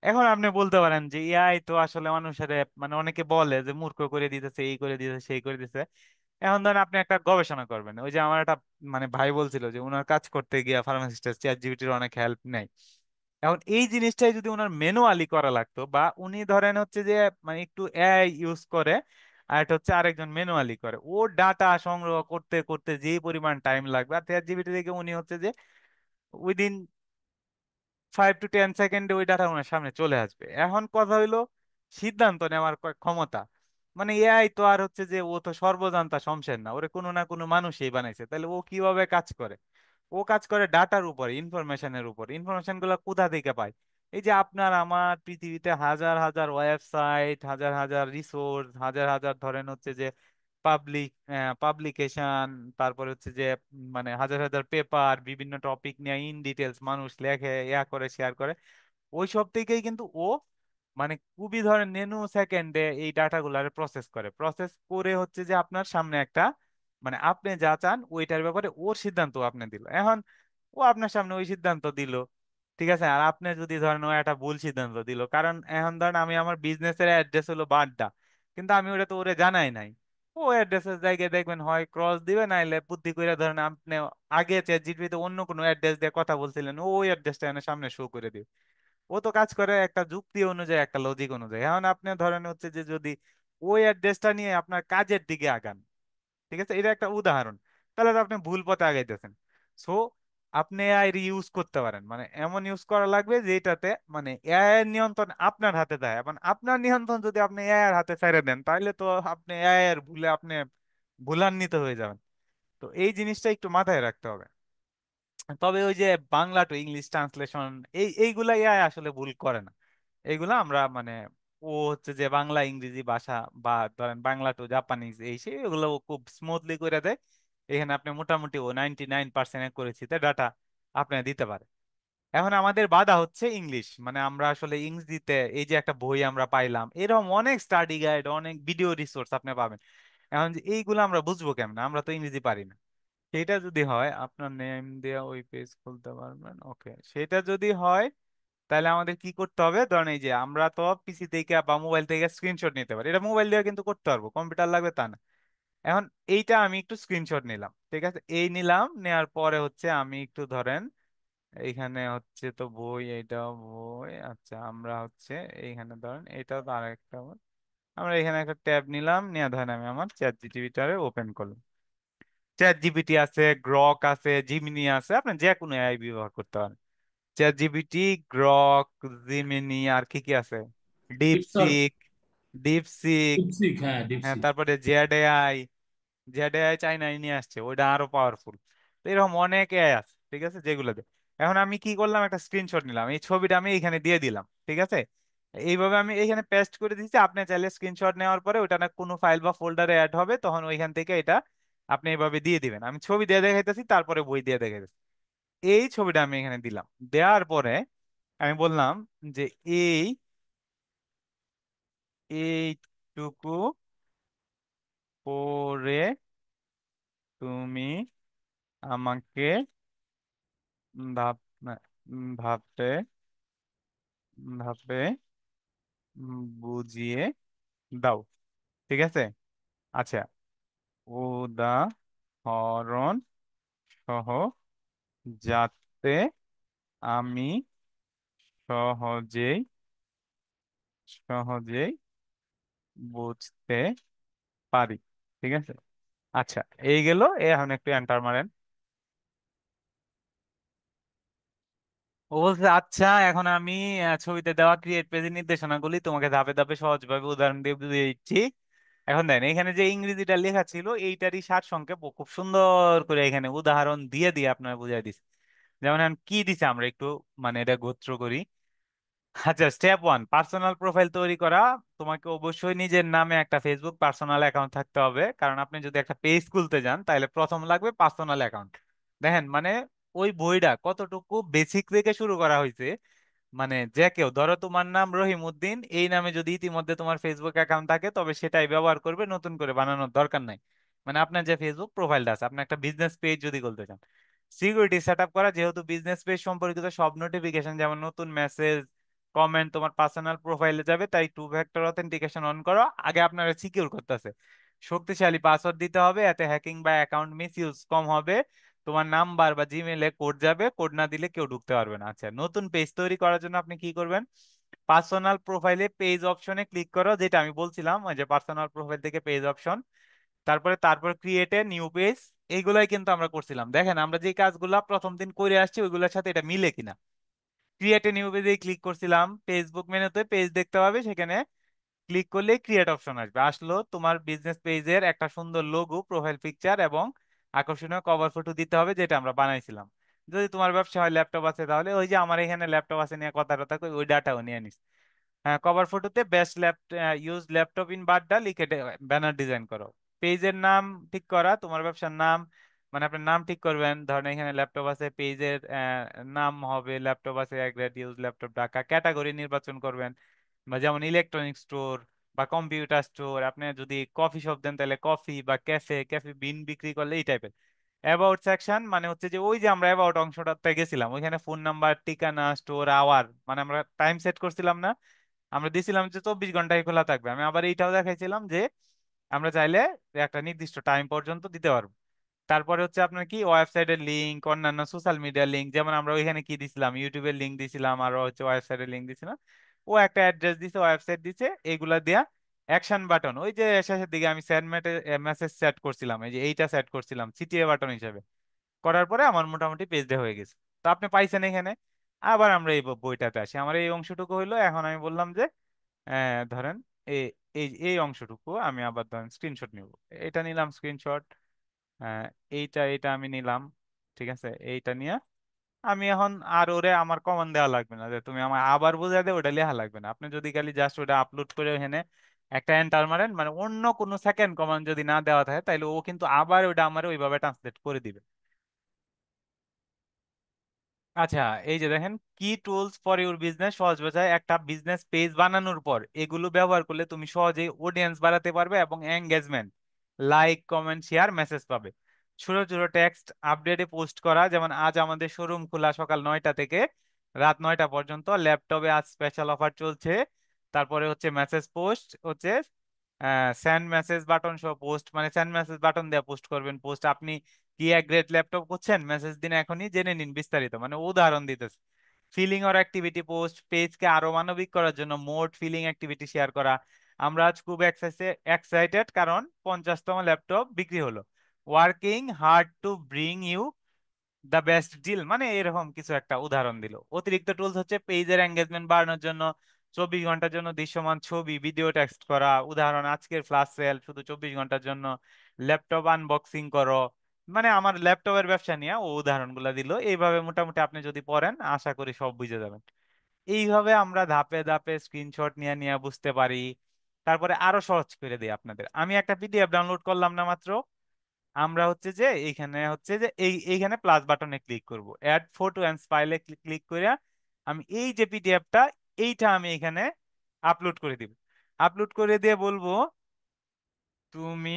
এখন আপনি বলতে পারেন যে এআই তো আসলে মানুষের মানে অনেকে বলে যে মূর্খ করে দিতেছে, এই করে দিতেছে, সেই করে দিতেছে। এখন ধরেন আপনি একটা গবেষণা করবেন, ওই যে আমার একটা মানে ভাই বলছিল যে উনার কাজ করতে গিয়ে ফার্মাসিস্টের চ্যাট জিপিটির অনেক হেল্প নেয়। এখন এই জিনিসটাই যদি ওনার ম্যানুয়ালি করা লাগতো, বা উনি ধরেন হচ্ছে যে মানে একটু এআই ইউজ করে, আর এটা হচ্ছে আরেকজন ম্যানুয়ালি করে, ও ডাটা সংগ্রহ করতে করতে যে পরিমাণ টাইম লাগবে, আর চ্যাট জিপিটি থেকে উনি হচ্ছে যে উইদিন 5 to 10 সেকেন্ডে ওই ডাটা ওনার সামনে চলে আসবে। এখন কথা হইলো সিদ্ধান্ত নেওয়ার ক্ষমতা। মানে এআই তো আর হচ্ছে যে ও তো সর্বজান্তা শমশের না, ওরে কোনো না কোনো মানুষই বানাইছে, তাহলে ও কিভাবে কাজ করে? ও কাজ করে ডাটার উপর, ইনফরমেশনের উপর। ইনফরমেশন গুলা কোথা থেকে পায়? এই যে আপনার আমার পৃথিবীতে হাজার হাজার ওয়েবসাইট, হাজার হাজার রিসোর্স, হাজার হাজার ধরেন হচ্ছে যে পাবলিকেশন, তারপরে হচ্ছে যে মানে হাজার হাজার পেপার, বিভিন্ন টপিক নিয়ে ইন ডিটেলস মানুষ লেখে, করে, শেয়ার করে। ওই সব থেকেই কিন্তু ও মানে খুবই ধরেন নেনো সেকেন্ডে এই ডাটাগুলারে প্রসেস করে, প্রসেস করে হচ্ছে যে আপনার সামনে একটা মানে আপনি যা চান ওইটার ব্যাপারে ওর সিদ্ধান্ত আপনি দিল। এখন ও আপনার সামনে ওই সিদ্ধান্ত দিল, ঠিক আছে। আর আপনি যদি ধরেন ও একটা ভুল সিদ্ধান্ত দিল, কারণ এখন ধরেন আমি আমার বিজনেসের অ্যাড্রেস হলো বাড্ডা, কিন্তু আমি ওটা তো ওরে জানাই নাই। ও অ্যাড্রেসের জায়গায় দেখবেন হয় ক্রস দিবে, নাইলে বুদ্ধি করে ধরেন আপনি আগে চ্যাট জিপিটিতে অন্য কোনো অ্যাড্রেস দিয়ে কথা বলছিলেন, ও ওই অ্যাড্রেসটা এনে সামনে শো করে দিবে। ও তো কাজ করে একটা যুক্তি অনুযায়ী, একটা লজিক অনুযায়ী। এখন আপনি ধরেন হচ্ছে যে যদি ওই অ্যাড্রেসটা নিয়ে আপনার কাজের দিকে আগান, ঠিক আছে, এটা একটা উদাহরণ, তাহলে তো আপনি ভুল পথে আগাইতেছেন। সো আপনি এআই ইউজ করতে পারেন, মানে এমন ইউজ করা লাগবে যেটাতে মানে এআই এর নিয়ন্ত্রণ আপনার হাতে দেয়। এবং আপনার নিয়ন্ত্রণ যদি আপনি এআই এর হাতে ছেড়ে দেন, তাহলে তো আপনি এআই এর ভুলে আপনি ভুলান্বিত হয়ে যাবেন। তো এই জিনিসটা একটু মাথায় রাখতে হবে। তবে ওই যে বাংলা টু ইংলিশ ট্রান্সলেশন, এইগুলা এআই আসলে ভুল করে না। এইগুলা আমরা মানে ও হচ্ছে যে বাংলা ইংরেজি ভাষা বা ধরেন বাংলা টু জাপানিজ এই সেই এগুলো ও খুব স্মুথলি করে দেয়। এখানে আপনি মোটামুটি ও 99% করেছিতে ডাটা আপনি দিতে পারে। এখন আমাদের বাধা হচ্ছে ইংলিশ, মানে আমরা আসলে ইংরেজিতে এই যে একটা বই আমরা পাইলাম, এরকম অনেক স্টাডি গাইড, অনেক ভিডিও রিসোর্স আপনি পাবেন। এখন যে এইগুলো আমরা বুঝবো কেমন? আমরা তো ইংরেজি পারি না। সেটা যদি হয় আপনার নেম দিয়ে ওই পেজ খুলতে পারবেন, ওকে, সেটা যদি হয় তাহলে আমাদের কি করতে হবে? ধরেন এই যে আমরা তো পিসি থেকে বা মোবাইল থেকে স্ক্রিনশট নিতে পারি, এটা মোবাইল দিয়ে কিন্তু করতে পারবো, কম্পিউটার লাগবে তা না। এখন এইটা আমি একটু স্ক্রিনশট নিলাম, ঠিক আছে, এই নিলাম, নেওয়ার পরে হচ্ছে আমি একটু ধরেন এইখানে হচ্ছে তো বই, এইটা বই, আচ্ছা আমরা হচ্ছে এইখানে ধরেন এইটাও তো আরেকটা বই। আমরা এখানে একটা ট্যাব নিলাম, নিয়ে ধরেন আমি আমার চ্যাট জিপিটিটারে ওপেন করলাম। চ্যাট জিপিটি আছে, গ্রক আছে, জিমিনি আছে, আপনি যে কোনো এআই ব্যবহার করতে পারেন। চ্যাট জিপিটি, গ্রক, জিমিনি, আর কি কি আছে, ডিপসার, ডিপসিক, ডিপসিক, ডিপসিক, হ্যাঁ হ্যাঁ, ডিপসিক। তারপরে জেড এআই। জেড এআই চাইনায় নিয়ে আসছে, ওইটা আরো পাওয়ারফুল। তো এরকম অনেক এআই আছে, ঠিক আছে, যেগুলোতে এখন আমি কি করলাম, একটা স্ক্রিনশট নিলাম, এই ছবিটা আমি এখানে দিয়ে দিলাম, ঠিক আছে। এইভাবে আমি এখানে পেস্ট করে দিচ্ছি। আপনি চাইলে স্ক্রিনশট নেওয়ার পরে ওটা না কোনো ফাইল বা ফোল্ডারে অ্যাড হবে, তখন ওইখান থেকে এটা আপনি এইভাবে দিয়ে দিবেন। আমি ছবি দিয়ে দেখাইতেছি, তারপরে বই দিয়ে দেখাইতেছি। এই ছবিটা আমি এখানে দিলাম, দেওয়ার পরে আমি বললাম যে এই এইটুকু পরে তুমি আমাকে ভাব ভাবতে ভাবে বুঝিয়ে দাও, ঠিক আছে। আচ্ছা, উদাহরণ সহ, যাতে আমি সহজেই সহজেই বুঝতে পারি, ঠিক আছে। আচ্ছা, এই গেল। এখন একটু এন্টার মারেন। ও বলছে আচ্ছা, এখন আমি ছবিতে দেওয়া ক্রিয়েট পেজের নির্দেশনাগুলি তোমাকে ধাপে ধাপে সহজভাবে উদাহরণ দিয়ে বুঝিয়ে দিচ্ছি। এখন দেন এখানে যে ইংরেজিটা লেখা ছিল এইটারই সারসংক্ষেপ ও খুব সুন্দর করে এখানে উদাহরণ দিয়ে দিয়ে আপনার বুঝাই দিচ্ছে। যেমন এখন কি দিছে আমরা একটু মানে এটা গোত্র করি। আচ্ছা, স্টেপ ওয়ান, পার্সোনাল প্রোফাইল তৈরি করা। তোমাকে অবশ্যই নিজের নামে একটা ফেসবুক পার্সোনাল অ্যাকাউন্ট থাকতে হবে, কারণ আপনি যদি একটা পেজ খুলতে যান তাহলে প্রথম লাগবে পার্সোনাল অ্যাকাউন্ট। দেখেন মানে ওই বইটা কতটুকু বেসিক থেকে শুরু করা হয়েছে। মানে যে কেউ ধরো তোমার নাম রহিম উদ্দিন, এই নামে যদি ইতিমধ্যে তোমার ফেসবুক অ্যাকাউন্ট থাকে তবে সেটাই ব্যবহার করবে, নতুন করে বানানোর দরকার নাই। মানে আপনার যে ফেসবুক প্রোফাইলটা আছে, আপনি একটা বিজনেস পেজ যদি খুলতে চান, সিকিউরিটি সেট আপ করা, যেহেতু বিজনেস পেজ সম্পর্কিত সব নোটিফিকেশন যেমন নতুন মেসেজ কমেন্ট তোমার পার্সোনাল প্রোফাইলে যাবে, তাই টু ফ্যাক্টর অথেন্টিকেশন অন করো। আগে আপনারা সিকিউর করতেছে, শক্তিশালী পাসওয়ার্ড দিতে হবে, এতে হ্যাকিং বা অ্যাকাউন্ট মিস ইউজ কম হবে। তোমার নাম্বার বা জিমেলে কোড যাবে, কোড না দিলে কেউ ঢুকতে পারবে না। আচ্ছা, নতুন পেজ তৈরি করার জন্য আপনি কি করবেন? পার্সোনাল প্রোফাইলে পেজ অপশনে ক্লিক করো, যেটা আমি বলছিলাম ওই যে পার্সোনাল প্রোফাইল থেকে পেজ অপশন, তারপর ক্রিয়েট এ নিউ পেজ। এইগুলাই কিন্তু আমরা করছিলাম। দেখেন আমরা যে কাজগুলো প্রথম দিন করে আসছি ওইগুলোর সাথে এটা মিলে কিনা। ক্রিয়েট এ নিউ পেজে ক্লিক করছিলাম, ফেসবুক মেনুতে পেজ দেখতে পাবে, সেখানে ক্লিক করলে ক্রিয়েট অপশন আসবে। আসলো তোমার বিজনেস পেজের একটা সুন্দর লোগো, প্রোফাইল পিকচার এবং আকর্ষণীয় কভার ফটো দিতে হবে, যেটা আমরা বানাইছিলাম। যদি তোমার ব্যবসা হয় ল্যাপটপ আছে, তাহলে ওই যে আমার এখানে ল্যাপটপ আছে নিয়ে কথা টথা কই, ওই ডাটাও নিয়ে নিস। হ্যাঁ, কভার ফটোতে best use laptop in Badda লিখে ব্যানার ডিজাইন করো। পেজের নাম ঠিক করা, তোমার ব্যবসার নাম মানে আপনার নাম ঠিক করবেন। ধরেন এখানে ল্যাপটপ আছে, পেজের নাম হবে ল্যাপটপ আছে great use laptop Dhaka. Category নির্বাচন করবেন, বা যেমন ইলেকট্রনিক স্টোর বা কম্পিউটার স্টোর। আপনি যদি কফি শপ দেন তাহলে কফি, বা ক্যাফে, ক্যাফে বিন বিক্রি করলে এই টাইপের। অ্যাবাউট সেকশন মানে হচ্ছে যে ওই যে আমরা অ্যাবাউট অংশটাতে গেছিলাম, ওইখানে ফোন নাম্বার, ঠিকানা, স্টোর আওয়ার, মানে আমরা টাইম সেট করছিলাম না, আমরা দিছিলাম যে 24 ঘন্টায় খোলা থাকবে। আমি আবার এইটাও দেখাইছিলাম যে আমরা চাইলে একটা নির্দিষ্ট টাইম পর্যন্ত দিতে পারবো। তারপরে হচ্ছে আপনার কি ওয়েবসাইটের লিংক, অন্যান্য সোশ্যাল মিডিয়ার লিংক, যেমন আমরা ওইখানে কি দিছিলাম, ইউটিউবের লিংক দিছিলাম, আর হচ্ছে ওয়েবসাইটের লিংক দিছিলাম। ও একটা অ্যাড্রেস দিছে, ওয়েবসাইট দিছে, এইগুলা দিয়া অ্যাকশন বাটন, ওই যে শেষের দিকে আমি সেন্ড মেসেজ সেট করছিলাম, এই যে এইটা সেট করছিলাম সিটিএ বাটন হিসেবে, করার পরে আমার মোটামুটি পেজটা হয়ে গেছে। তো আপনি পাইছেন এখানে। আবার আমরা এই বইটাতে আসি, আমার এই অংশটুকু হইলো। এখন আমি বললাম যে ধরেন এই এই এই অংশটুকু আমি আবার ধরেন স্ক্রিনশট নিব। এটা নিলাম স্ক্রিনশট। আহ, এইটা আমি নিলাম। ঠিক আছে, এইটা নিয়ে আমি এখন আর ওরে আমার কমান্ড দেওয়া লাগবে না যে তুমি আমার আবার বুঝাই দে, ওটা লেখা লাগবে না। আপনি যদি খালি জাস্ট ওটা আপলোড করে এখানে একটা এন্টার মারেন, মানে অন্য কোনো সেকেন্ড কমান্ড যদি না দেওয়া থাকে তাহলে ও কিন্তু আবার ওটা আমার ওইভাবে ট্রান্সলেট করে দিবে। আচ্ছা, এই যে দেখেন কি টুলস ফর ইউর বিজনেস, সহজ ভাষায় একটা বিজনেস পেজ বানানোর পর এগুলো ব্যবহার করলে তুমি সহজেই অডিয়েন্স বাড়াতে পারবে এবং engagement, like, comment, share, message পাবে। ছোট ছোট টেক্সট আপডেটে পোস্ট করা, যেমন আজ আমাদের শোরুম খোলা সকাল 9টা থেকে রাত 9টা পর্যন্ত, ল্যাপটপে আজ স্পেশাল অফার চলছে। তারপরে হচ্ছে মেসেজ পোস্ট হচ্ছে সেন্ড মেসেজ বাটন সহ পোস্ট, মানে সেন্ড মেসেজ বাটন দিয়ে পোস্ট করবেন। পোস্ট আপনি কি এক গ্রেট ল্যাপটপ করছেন, মেসেজ দিন এখনই, জেনে নিন বিস্তারিত, মানে উদাহরণ দিতেছে। ফিলিং অর অ্যাক্টিভিটি পোস্ট, পেজকে আরো মানবিক করার জন্য মোড ফিলিং অ্যাক্টিভিটি শেয়ার করা। আমরা আজ খুব এক্সাইটেড কারণ 50তম ল্যাপটপ বিক্রি হলো। Working hard to bring you the best deal, মানে এরকম কিছু একটা উদাহরণ দিল। অতিরিক্ত টুলস হচ্ছে পেজের এঙ্গেজমেন্ট বাড়ানোর জন্য 24 ঘন্টার জন্য দৃশ্যমান ছবি, ভিডিও, টেক্সট করা। উদাহরণ আজকের ফ্লাশ সেল শুধু 24 ঘন্টার জন্য, ল্যাপটপ আনবক্সিং করো, মানে আমার ল্যাপটপের ব্যবসা নিয়ে ও উদাহরণগুলো দিল। এইভাবে মোটামুটি আপনি যদি পড়েন আশা করি সব বুঝে যাবেন। এইভাবে আমরা ধাপে ধাপে স্ক্রিনশট নিয়ে নিয়ে বুঝতে পারি। তারপরে আরো সহজ করে দিই আপনাদের, আমি একটা পিডিএফ ডাউনলোড করলাম না মাত্র। আমরা হচ্ছে যে এইখানে হচ্ছে যে এইখানে প্লাস বাটনে ক্লিক করব, অ্যাড ফটো এন্ড ফাইলে ক্লিক করে আমি এই যে পিডিএফটা এইটা আমি এখানে আপলোড করে দিব। আপলোড করে দিয়ে বলবো তুমি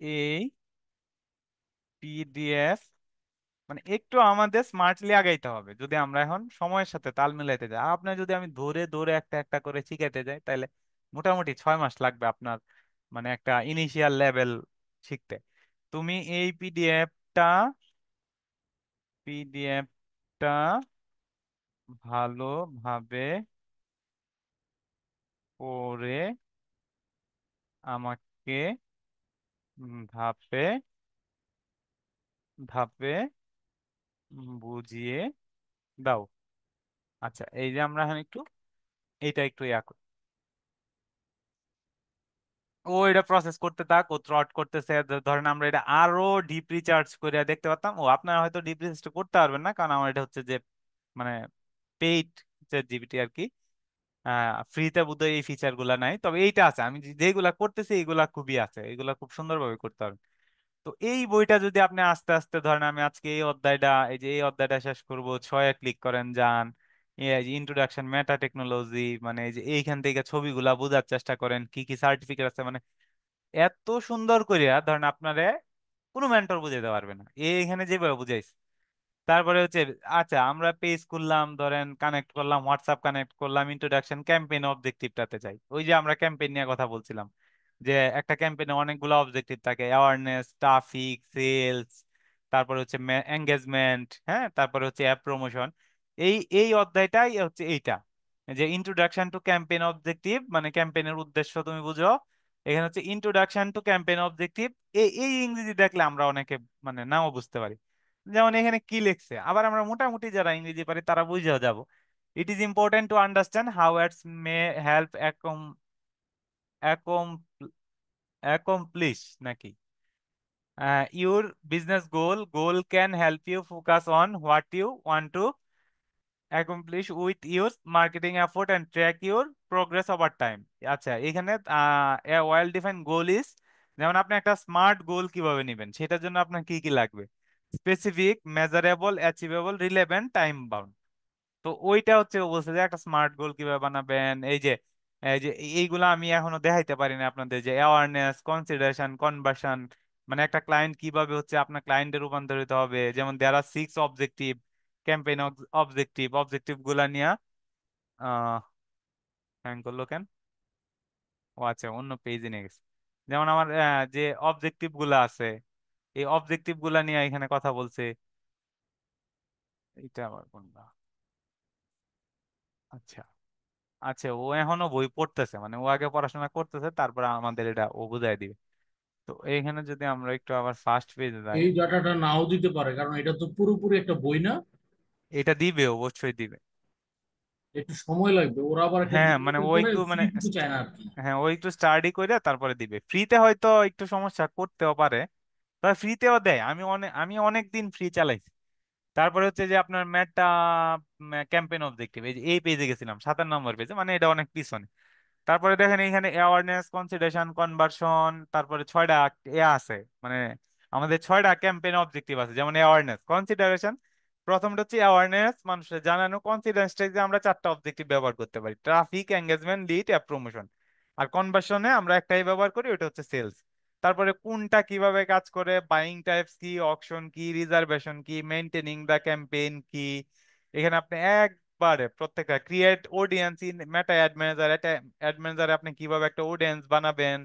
এই পিডিএফ, মানে একটু আমাদের স্মার্টলি আগাইতে হবে যদি আমরা এখন সময়ের সাথে তাল মিলাইতে যাই। আপনার যদি আমি ধরে ধরে একটা একটা করে শিখাইতে যাই তাহলে মোটামুটি 6 মাস লাগবে আপনার, মানে একটা ইনিশিয়াল লেভেল শিখতে। তুমি এই পিডিএফটা ভালোভাবে পড়ে আমাকে ধাপে ধাপে বুঝিয়ে দাও। আচ্ছা, এই যে আমরা এখন একটু এইটা একটু ইয়া করি। ও এটা প্রসেস করতে থাক, ও থ্রট করতেছে। ধরেন আমরা এটা আরো ডিপ রিচার্জ করে দেখতে পারতাম। ও আপনারা হয়তো ডিপ রিসার্চ করতে পারবেন না, কারণ আমার এটা হচ্ছে যে মানে পেইড চ্যাট জিপিটি আর কি। ফ্রিতে বোধহয় এই ফিচার গুলা নাই, তবে এইটা আছে। আমি যেগুলা করতেছি এইগুলা খুবই আছে, এইগুলা খুব সুন্দরভাবে করতে পারবেন। তো এই বইটা যদি আপনি আস্তে আস্তে ধরেন, আমি আজকে এই অধ্যায়টা, এই যে এই অধ্যায়টা শেষ করব, 6-এ ক্লিক করেন যান, এই যে ইন্ট্রোডাকশন মেটা টেকনোলজি, মানে এই যে এইখান থেকে ছবিগুলা বোঝার চেষ্টা করেন কি কি সার্টিফিকেট আছে, মানে এত সুন্দর করিয়া ধরেন আপনারে কোনো মেন্টর বুঝাইতে পারবে না এইখানে যেভাবে বুঝাইছে। তারপরে হচ্ছে আচ্ছা আমরা পেজ খুললাম, ধরেন কানেক্ট করলাম, হোয়াটসঅ্যাপ কানেক্ট করলাম, ইন্ট্রোডাকশন ক্যাম্পেইন অবজেক্টিভটাতে যাই। ওই যে আমরা ক্যাম্পেইন নিয়ে কথা বলছিলাম, যে একটা ক্যাম্পেইনে অনেকগুলো অবজেক্টিভ থাকে, অ্যাওয়ারনেস, ট্রাফিক, সেলস, তারপরে হচ্ছে এঙ্গেজমেন্ট, হ্যাঁ, তারপরে হচ্ছে অ্যাপ প্রমোশন। এই এই অধ্যায়টাই হচ্ছে এইটা, যে ইন্ট্রোডাকশন টু ক্যাম্পেইন অবজেক্টিভ, মানে ক্যাম্পেইনের উদ্দেশ্য তুমি বুঝো। এখানে হচ্ছে ইন্ট্রোডাকশন টু ক্যাম্পেইন অবজেক্টিভ। এই এই ইংরেজি দেখলে আমরা অনেকে মানে নাও বুঝতে পারি। যেমন এখানে কি লিখছে, আবার আমরা মোটামুটি যারা ইংরেজি পারি তারা বুঝে যাব। It is important to understand how ads may help accomplish নাকি your business goal can help you focus on what you want to accomplish with your marketing effort and track your progress over time। আচ্ছা, এখানে a well defined goal is, যেমন আপনি একটা স্মার্ট গোল কিভাবে নেবেন সেটার জন্য আপনার কি কি লাগবে: specific, measurable, achievable, relevant, time bound. তো ওইটা হচ্ছে ও বলছে যে একটা স্মার্ট গোল কিভাবে বানাবেন। এই যে এইগুলা আমি এখনো দেখাইতে পারি না আপনাদের, যে অ্যাওয়ারনেস, কনসিডারেশন, কনভার্সন, মানে একটা ক্লায়েন্ট কিভাবে হচ্ছে আপনার ক্লায়েন্টে রূপান্তরিত হবে। যেমন দেয়ার আর 6 অবজেক্টিভ, ক্যাম্পেইন অবজেক্টিভ গুলা নিয়ে আহ হ্যাং করলো কেন? ও আচ্ছা, অন্য পেজে নিয়ে গেছে। যেমন আমার যে অবজেক্টিভ গুলা আছে, এই অবজেক্টিভ গুলা নিয়ে এখানে কথা বলছে। এটা আবার কোনটা? আচ্ছা, আচ্ছা, ও এখনো বই পড়তেছে, মানে ও আগে পড়াশোনা করতেছে, তারপর আমাদের এটা ও বুঝাই দিবে। তো এইখানে যদি আমরা একটু আবার ফার্স্ট পেজে যাই, এই ডাটাটা নাও দিতে পারে, কারণ এটা তো পুরোপুরি একটা বই না। এটা দিবে, অবশ্যই দিবে। একটু সময় লাগবে, ওরা আবার একটা হ্যাঁ মানে ডেভেলপমেন্ট ও করে একটু ফ্রি মানে দিতে চায় না আর কি। হ্যাঁ ও একটু স্টাডি করে তারপরে দিবে। ফ্রিতে হয়তো একটু সমস্যা করতেও পারে, তবে ফ্রিতেও দেয়। আমি অনেক দিন ফ্রি চালাইছি। তারপরে হচ্ছে যে আপনার ম্যাটটা ক্যাম্পেইন অবজেক্টিভ, এই যে এই পেজে গেছিলাম 57 নম্বর পেজে, মানে এটা অনেক পিছনে। তারপরে দেখেন এখানে অ্যাওয়ারনেস, কনসিডারেশন, কনভার্সন, তারপরে 6টা আছে, মানে আমাদের 6টা ক্যাম্পেইন অবজেক্টিভ আছে। যেমন অ্যাওয়ারনেস, কনসিডারেশন, প্রথমটা হচ্ছে অ্যাওয়ারনেস, মানুষের জানানো। কনসিডারেশনটা যে আমরা 4টা অবজেক্টিভ ব্যবহার করতে পারি: traffic, engagement, lead, app promotion. আর কনভার্সনে আমরা একটাই ব্যবহার করি, ওটা হচ্ছে সেলস। তারপরে কোনটা কিভাবে কাজ করে, বাইং টাইপস কি, অকশন কি, রিজার্ভেশন কি, মেইনটেনিং দ্য ক্যাম্পেইন কি। এখানে আপনি একবারে প্রত্যেকটা create audience in meta ad manager, ad ম্যানেজারে আপনি কিভাবে একটা অডিয়েন্স বানাবেন,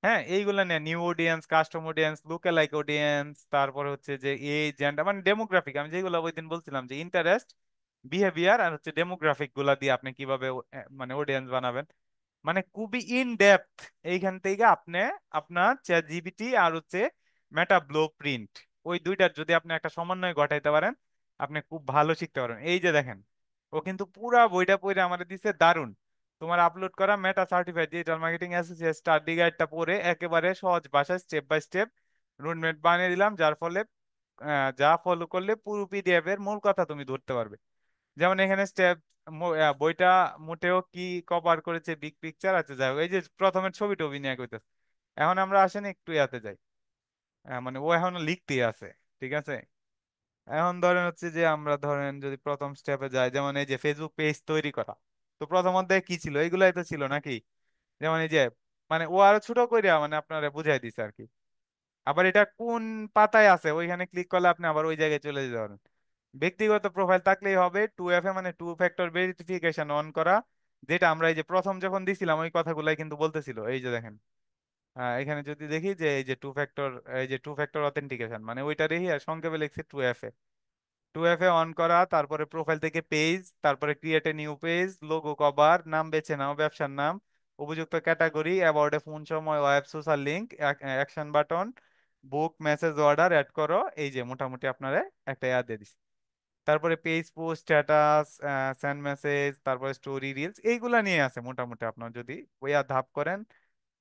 হ্যাঁ, এইগুলো নিয়ে new audience, custom audience, lookalike audience, তারপরে হচ্ছে যে এই জেন্ডার মানে ডেমোগ্রাফিক, আমি যেগুলো ওই দিন বলছিলাম যে ইন্টারেস্ট, বিহেভিয়ার আর হচ্ছে ডেমোগ্রাফিক গুলা দিয়ে আপনি কিভাবে মানে অডিয়েন্স বানাবেন। মানে খুবই ইন ডেপথ। এইখান থেকে আপনি আপনার চ্যাট জিপিটি আর হচ্ছে মেটা ব্লু প্রিন্ট, ওই দুইটার যদি আপনি একটা সমন্বয় ঘটাইতে পারেন, আপনি খুব ভালো শিখতে পারবেন। এই যে দেখেন, ও কিন্তু পুরা বইটা পড়ে আমাদের দিছে, দারুন। তোমার আপলোড করা meta certified digital marketing associate study গাইডটা পড়ে একেবারে সহজ ভাষায় স্টেপ বাই স্টেপ রুটম্যাপ বানিয়ে দিলাম, যার ফলে যা ফলো করলে পুরো পিডিএফ এর মূল কথা তুমি ধরতে পারবে। যেমন এখানে স্টেপ, বইটা মোটেও কি কভার করেছে বিগ পিকচার আছে, যাই হোক, এই যে প্রথমের ছবি টবি নিয়ে কইতেছে। এখন আমরা আসেন একটু ইয়াতে যাই, মানে ও এখনো লিখতেই আছে, ঠিক আছে। এখন ধরেন হচ্ছে যে আমরা ধরেন যদি প্রথম স্টেপে যাই, যেমন এই যে ফেসবুক পেজ তৈরি করা, তো প্রথম অধ্যায়ে কি ছিল, এগুলাই তো ছিল নাকি। যেমন এই যে মানে ও আরো ছোট কইরা মানে আপনারা বুঝাই দিছে আর কি। আবার এটা কোন পাতায় আছে ওইখানে ক্লিক করলে আপনি আবার ওই জায়গায় চলে যেতে পারেন। ব্যক্তিগত প্রোফাইল থাকলেই হবে। 2FA মানে টু ফ্যাক্টর ভেরিফিকেশন অন করা, যেটা আমরা এই যে প্রথম যখন দিছিলাম ওই কথাগুলাই কিন্তু বলতেছিল। এই যে দেখেন, এখানে যদি দেখি যে এই যে টু ফ্যাক্টর অথেন্টিকেশন, মানে ওইটা দেখি আর সংক্ষেপে লিখছি 2FA। 2FA অন করা, তারপরে প্রোফাইল থেকে পেজ, তারপরে create a new page, logo, cover, নাম বেছে নাও, ব্যবসার নাম, উপযুক্ত ক্যাটাগরি, অ্যাবাউটে ফোন, সময়, web, social link, action button, book, message, order add করো। এই যে মোটামুটি আপনারা একটা অ্যাড দিয়ে দিচ্ছি। তারপরে page post, status, send message, তারপরে স্টোরি, রিলস, এইগুলা নিয়ে আছে মোটামুটি। আপনার যদি ওইয়া ধাপ করেন,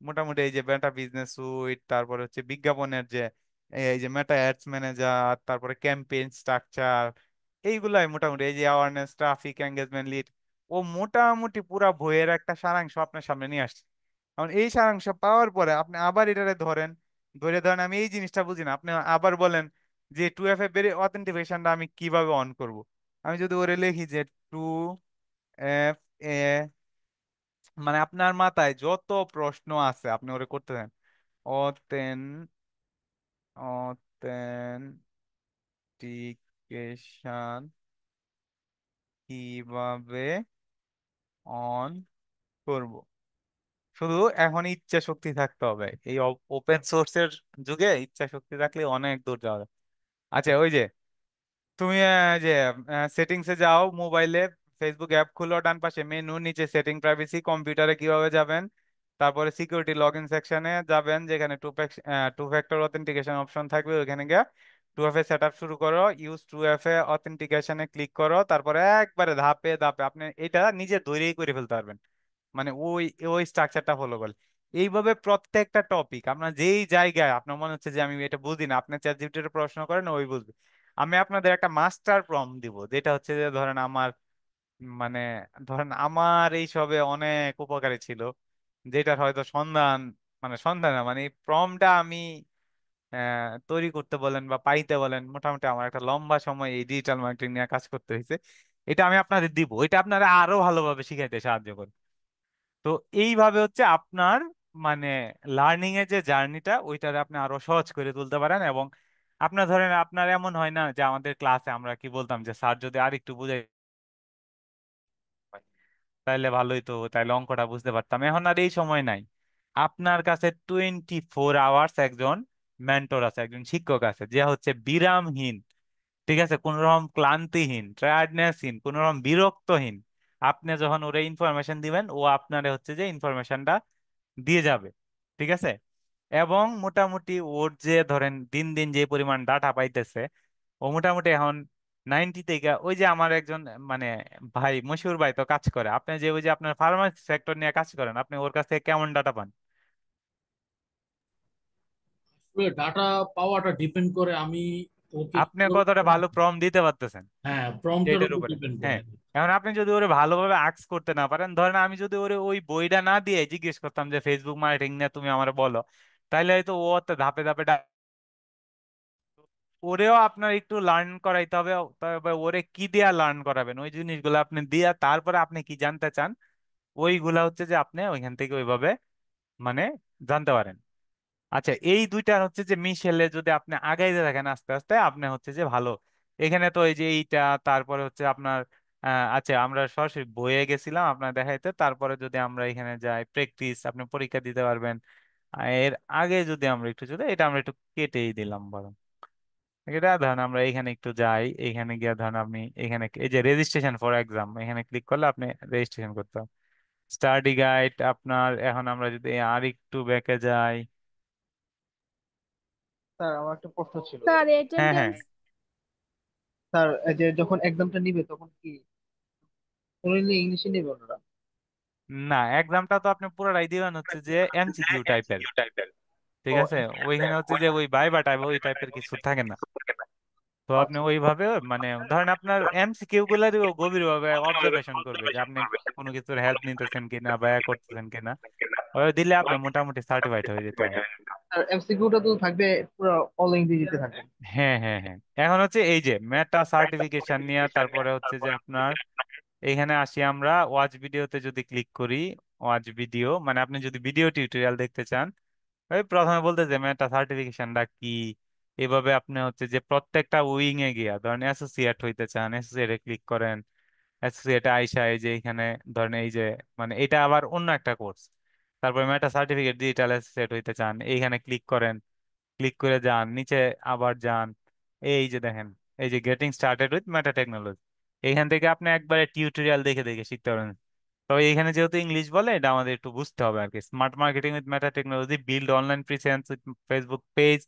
মোটামুটি এই যে মেটা বিজনেস সুইট, তারপরে হচ্ছে বিজ্ঞাপনের যে এই যে মেটা অ্যাডস ম্যানেজার, তারপরে ক্যাম্পেইন স্ট্রাকচার, এইগুলাই মোটামুটি এই যে অ্যাওয়ারনেস, ট্রাফিক, এঙ্গেজমেন্ট, লিড, ও মোটামুটি পুরা বইয়ের একটা সারাংশ আপনার সামনে নিয়ে আসছে। এখন এই সারাংশ পাওয়ার পরে আপনি আবার এটারে ধরেন, ধরেন আমি এই জিনিসটা বুঝি না, আপনি আবার বলেন যে 2FA এর অথেন্টিকেশনটা আমি কিভাবে অন করব। আমি যদি ওরে লিখি যে 2FA, মানে আপনার মাথায় যত প্রশ্ন আছে আপনি ওরে করতে দেন। অথেন অথেন্টিকেশন কিভাবে অন করব। শুধু এখন ইচ্ছা শক্তি থাকতে হবে, এই ওপেন সোর্সের যুগে ইচ্ছা শক্তি থাকলে অনেক দূর যাওয়া যায়। আচ্ছা, ওই যে তুমি যে সেটিংসে যাও মোবাইলে, ফেসবুক অ্যাপ খুলো, ডান পাশে মেনু, নিচে সেটিং, প্রাইভেসি, কম্পিউটারে কিভাবে যাবেন, তারপরে সিকিউরিটি লগ ইন সেকশনে যাবেন, যেখানে টু ফ্যাক্টর অথেন্টিকেশন অপশন থাকবে, ওইখানে গিয়ে 2FA সেট আপ শুরু করো, ইউজ 2FA অথেন্টিকেশনে ক্লিক করো, তারপরে একবারে ধাপে ধাপে আপনি এটা নিজে তৈরি করে ফেলতে পারবেন। মানে ওই ওই স্ট্রাকচারটা ফলো করলে এইভাবে প্রত্যেকটা টপিক আপনার যেই জায়গায় আপনার মনে হচ্ছে যে আমি এটা বুঝি না, আপনি চ্যাট জিপিটির প্রশ্ন করেন, ওই বুঝবে। আমি আপনাদের একটা মাস্টার প্রম দিব, যেটা হচ্ছে যে ধরেন আমার, মানে ধরেন আমার এই সবে অনেক উপকারী ছিল, যেটার হয়তো সন্ধান, মানে সন্ধান না, মানে প্রমটা আমি তৈরি করতে বলেন বা পাইতে বলেন, মোটামুটি আমার একটা লম্বা সময় এই ডিজিটাল মার্কেটিং নিয়ে কাজ করতে হয়েছে। এটা আমি আপনাদের দিব, এটা আপনারা আরো ভালোভাবে শিখাইতে সাহায্য করবে। তো এইভাবে হচ্ছে আপনার মানে লার্নিং এর যে জার্নিটা ওইটারে আপনি আরো সহজ করে তুলতে পারেন। এবং আপনার ধরেন আপনার এমন হয় না যে আমাদের ক্লাসে আমরা কি বলতাম যে স্যার যদি আরেকটু বুঝাই তাইলে ভালোই তো, তাইলে অঙ্কটা বুঝতে পারতাম। এখন আর এই সময় নাই, আপনার কাছে 24 আওয়ার্স একজন মেন্টর আছে, একজন শিক্ষক আছে, যে হচ্ছে বিরামহীন, ঠিক আছে, কোন রকম ক্লান্তিহীন, টায়ার্ডনেসহীন, কোন রকম বিরক্তহীন। আপনি যখন ওরে ইনফরমেশন দিবেন, ও আপনারে হচ্ছে যে ইনফরমেশনটা দিয়ে যাবে, ঠিক আছে। এবং মোটামুটি ওর যে ধরেন দিন দিন যে পরিমাণ ডাটা পাইতেছে, ও মোটামুটি এখন 90 থেকে, ওই যে আমার একজন মানে ভাই মশিউর ভাই তো কাজ করে, আপনি যে ওই যে আপনার ফার্মাসি সেক্টর নিয়ে কাজ করেন, আপনি ওর কাছ থেকে কেমন ডাটা পান? ডাটা পাওয়াটা ডিপেন্ড করে আমি ওকে আপনি কিভাবে কতটা ভালো প্রম দিতে পারতেছেন হ্যাঁ প্রম্পটের সেটার উপর উপরে। ডিপেন্ড করে। হ্যাঁ, এখন আপনি যদি ওরে ভালোভাবে আক্স করতে না পারেন, ধরেন আমি যদি ওরে ওই বইটা না দিয়ে জিজ্ঞেস করতাম যে ফেসবুক মার্কেটিং নিয়ে তুমি আমার বলো, তাইলে হয়তো ও তো ধাপে ধাপে ওরেও আপনার একটু লার্ন করাইতে হবে। তবে ওরে কি দিয়া লার্ন করাবেন, ওই জিনিসগুলো আপনি দিয়া তারপরে আপনি কি জানতে চান ওইগুলা হচ্ছে যে আপনি ওইখান থেকে ওইভাবে মানে জানতে পারেন। আচ্ছা, এই দুইটা হচ্ছে যে মিশেলে যদি আপনি আগাইতে থাকেন আস্তে আস্তে, আপনি হচ্ছে যে ভালো। এখানে তো এই যে এইটা, তারপরে হচ্ছে আপনার আচ্ছা আমরা সরাসরি বইয়ে গেছিলাম আপনার দেখাইতে, তারপরে যদি আমরা এখানে যাই প্র্যাকটিস, আপনি পরীক্ষা দিতে পারবেন। এর আগে যদি আমরা একটু যদি এটা আমরা একটু কেটেই দিলাম বরং, এটা ধরেন আমরা এখানে একটু যাই, এখানে গিয়ে ধরেন আপনি এখানে এই যে রেজিস্ট্রেশন ফর এক্সাম, এখানে ক্লিক করলে আপনি রেজিস্ট্রেশন করতে হবে। স্টাডি গাইড আপনার, এখন আমরা যদি আর একটু ব্যাকে যাই। স্যার আমার একটা প্রশ্ন ছিল। স্যার হ্যাঁ, হ্যাঁ। অ্যাটেন্ডেন্স। স্যার এই যে যখন এক্সামটা নিবে তখন কি অনলি ইংলিশে নিবে ওনারা? না, এক্সামটা তো আপনি পুরোটাই দিবেন হচ্ছে যে এমসিকিউ টাইপের, ঠিক ও আছে। ওইখানে হচ্ছে যে ওই ভাইবা টাইপ ওই টাইপের কিছু থাকে না। তো আপনি আচ্ছা। ওইভাবে মানে ধরেন আপনার এমসিকিউ গুলারও গভীরভাবে অবজারভেশন করবে যে আপনি কোনো কিছুর হেল্প নিতেছেন কিনা বা ইয়া করতেছেন কিনা। ওই দিলে আপনি মোটামুটি সার্টিফাইড হয়ে যেতে পারেন। আর এমসিকিউটা তো থাকবে পুরো অল ইংরেজিতে থাকবে। হ্যাঁ, হ্যাঁ, হ্যাঁ। এখন হচ্ছে এই যে মেটা সার্টিফিকেশন নিয়ে, তারপরে হচ্ছে যে আপনার এখানে আসি আমরা ওয়াচ ভিডিওতে যদি ক্লিক করি, ওয়াচ ভিডিও মানে আপনি যদি ভিডিও টিউটোরিয়াল দেখতে চান, ওই প্রথমে বলতে যে মেটা সার্টিফিকেশনটা কি। এভাবে আপনি হচ্ছে যে প্রত্যেকটা উইং এ গিয়া ধরেন অ্যাসোসিয়েট হইতে চান, অ্যাসোসিয়েটে ক্লিক করেন, অ্যাসোসিয়েটে আইসা এই যে এখানে ধরেন এই যে মানে এটা আবার অন্য একটা কোর্স, তারপরে মেটা সার্টিফিকেট ডিজিটাল অ্যাসোসিয়েট হইতে চান, এইখানে ক্লিক করেন, ক্লিক করে যান নিচে, আবার যান, এই যে দেখেন এই যে getting started with meta technology, এইখান থেকে আপনি একবারে টিউটোরিয়াল দেখে দেখে শিখতে পারেন। তবে এখানে যেহেতু ইংলিশ বলে এটা আমাদের একটু বুঝতে হবে আর কি। Smart marketing with meta technology, build online presence with Facebook page,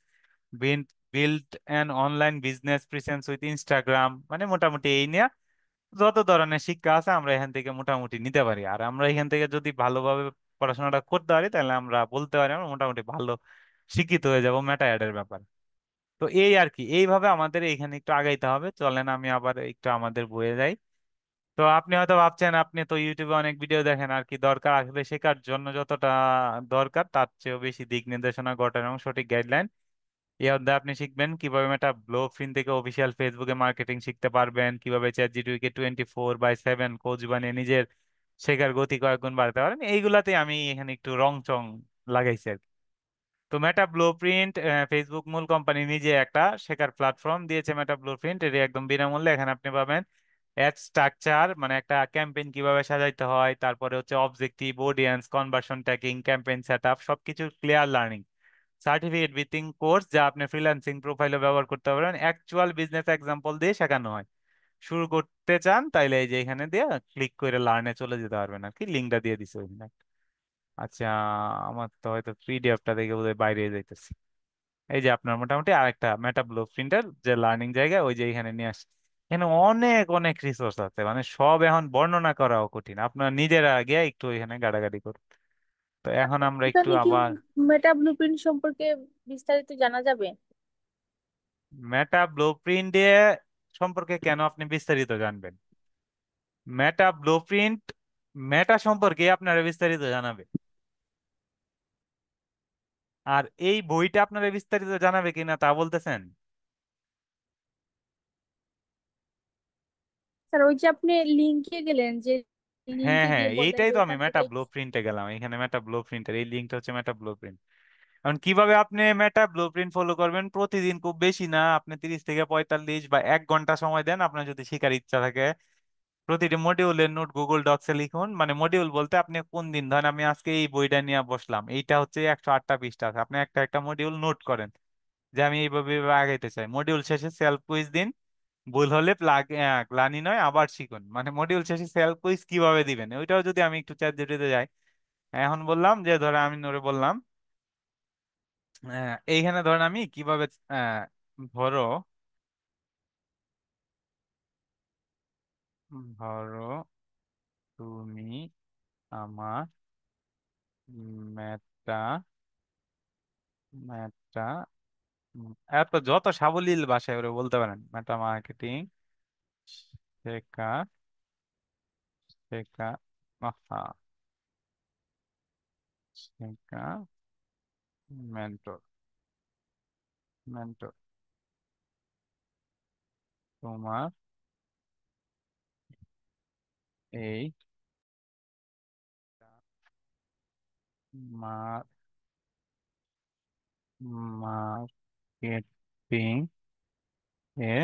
build an online business presence with Instagram, মানে মোটামুটি এই নিয়ে যত ধরনের শিক্ষা আছে আমরা এখান থেকে মোটামুটি নিতে পারি। আর আমরা এখান থেকে যদি ভালোভাবে পড়াশোনাটা করতে পারি তাহলে আমরা বলতে পারি আমরা মোটামুটি ভালো শিক্ষিত হয়ে যাব মেটা অ্যাডের ব্যাপারে। তো এই আর কি, এইভাবে আমাদের এইখানে একটু আগাইতে হবে। চলেন আমি আবার একটু আমাদের বইয়ে যাই। তো আপনি হয়তো ভাবছেন আপনি তো ইউটিউবে অনেক ভিডিও দেখেন, আর কি দরকার আসলে শেখার জন্য যতটা দরকার তার চেয়েও বেশি দিক নির্দেশনা ঘটানো এবং সঠিক গাইডলাইন। এই অধ্যায়ে আপনি শিখবেন কিভাবে মেটা ব্লু প্রিন্ট থেকে অফিসিয়াল ফেসবুকে মার্কেটিং শিখতে পারবেন, কিভাবে চ্যাট জিটিকে 24/7 কোচ বানিয়ে নিজের শেখার গতি কয়েক গুণ বাড়াতে পারেন। এইগুলাতে আমি এখানে একটু রং চং লাগাইছি আর কি। তো মেটা ব্লু প্রিন্ট, ফেসবুক মূল কোম্পানি নিজে একটা শেখার প্ল্যাটফর্ম দিয়েছে মেটা ব্লু প্রিন্ট, এটি একদম বিনামূল্যে। এখানে আপনি পাবেন অ্যাড স্ট্রাকচার, মানে একটা ক্যাম্পেইন কিভাবে সাজাইতে হয়, তারপরে হচ্ছে objective, audience, conversion tracking, campaign setup, সবকিছু ক্লিয়ার লার্নিং, সার্টিফিকেট ভিত্তিক কোর্স যা আপনি ফ্রিল্যান্সিং প্রোফাইলে ব্যবহার করতে পারবেন, অ্যাকচুয়াল বিজনেস এক্সাম্পল দিয়ে শেখানো হয়। শুরু করতে চান তাইলে এই যে এখানে দিয়ে ক্লিক করে লার্নে চলে যেতে পারবেন আর কি, লিঙ্কটা দিয়ে দিছে ওইখানে। আচ্ছা, আমার তো হয়তো পিডিএফটা দেখে বোধহয় বাইরে যাইতেছে। এই যে আপনার মোটামুটি আরেকটা মেটা ব্লু প্রিন্টার যে লার্নিং জায়গা, ওই যে এখানে নিয়ে আসছে। এখানে অনেক অনেক রিসোর্স আছে, মানে সব এখন বর্ণনা করাও কঠিন, আপনার নিজেরা গিয়ে একটু এখানে গাড়াগাড়ি করুন। তো এখন আমরা একটু এখানে কি আবার মেটা ব্লুপ্রিন্ট সম্পর্কে বিস্তারিত জানা যাবে? মেটা ব্লুপ্রিন্ট দিয়ে সম্পর্কে কেন আপনি বিস্তারিত জানবেন? মেটা ব্লুপ্রিন্ট মেটা সম্পর্কে আপনারা বিস্তারিত জানাবে, আর এই বইটা আপনারা বিস্তারিত জানাবে কিনা তা বলতেছেন? স্যার, ওই যে আপনি লিঙ্কে গেলেন, যে হ্যাঁ লিঙ্কে হ্যাঁ, গিয়ে বললেন এইটাই যে তো আমি ওখান মেটা থেকে। ব্লু প্রিন্টে গেলাম, এখানে মেটা ব্লু প্রিন্টের এই লিঙ্কটা হচ্ছে মেটা ব্লু প্রিন্ট। এখন কিভাবে আপনি মেটা ব্লু প্রিন্ট ফলো করবেন? প্রতিদিন, খুব বেশি না, আপনি 30 থেকে 45 বা 1 ঘন্টা সময় দেন আপনার যদি শেখার ইচ্ছা থাকে। প্রতিটি মডিউলের নোট গুগল ডক্সে লিখুন, মানে মডিউল বলতে আপনি কোন দিন, ধরেন আমি আজকে এই বইটা নিয়ে বসলাম, এইটা হচ্ছে 108টা পৃষ্ঠা আছে, আপনি একটা একটা মডিউল নোট করেন যে আমি এইভাবে এইভাবে আগাইতে চাই। মডিউল শেষে সেলফ কুইজ দিন, ভুল হলে গ্লানি নয় আবার শিখুন। মানে মডিউল শেষে সেলফ কুইজ কিভাবে দিবেন ওইটাও যদি আমি একটু চ্যাট জিপিটিতে যাই, এখন বললাম যে ধরো আমি নরে বললাম এইখানে ধরেন আমি কিভাবে ধরো ধরো তুমি আমার মেটা মেটা এত যত সাবলীল ভাষায় ওরা বলতে পারেন, মেটা মার্কেটিং শেখা শেখা আহা, শেখা মেন্টর মেন্টর তোমার এই মার্কেটিং এ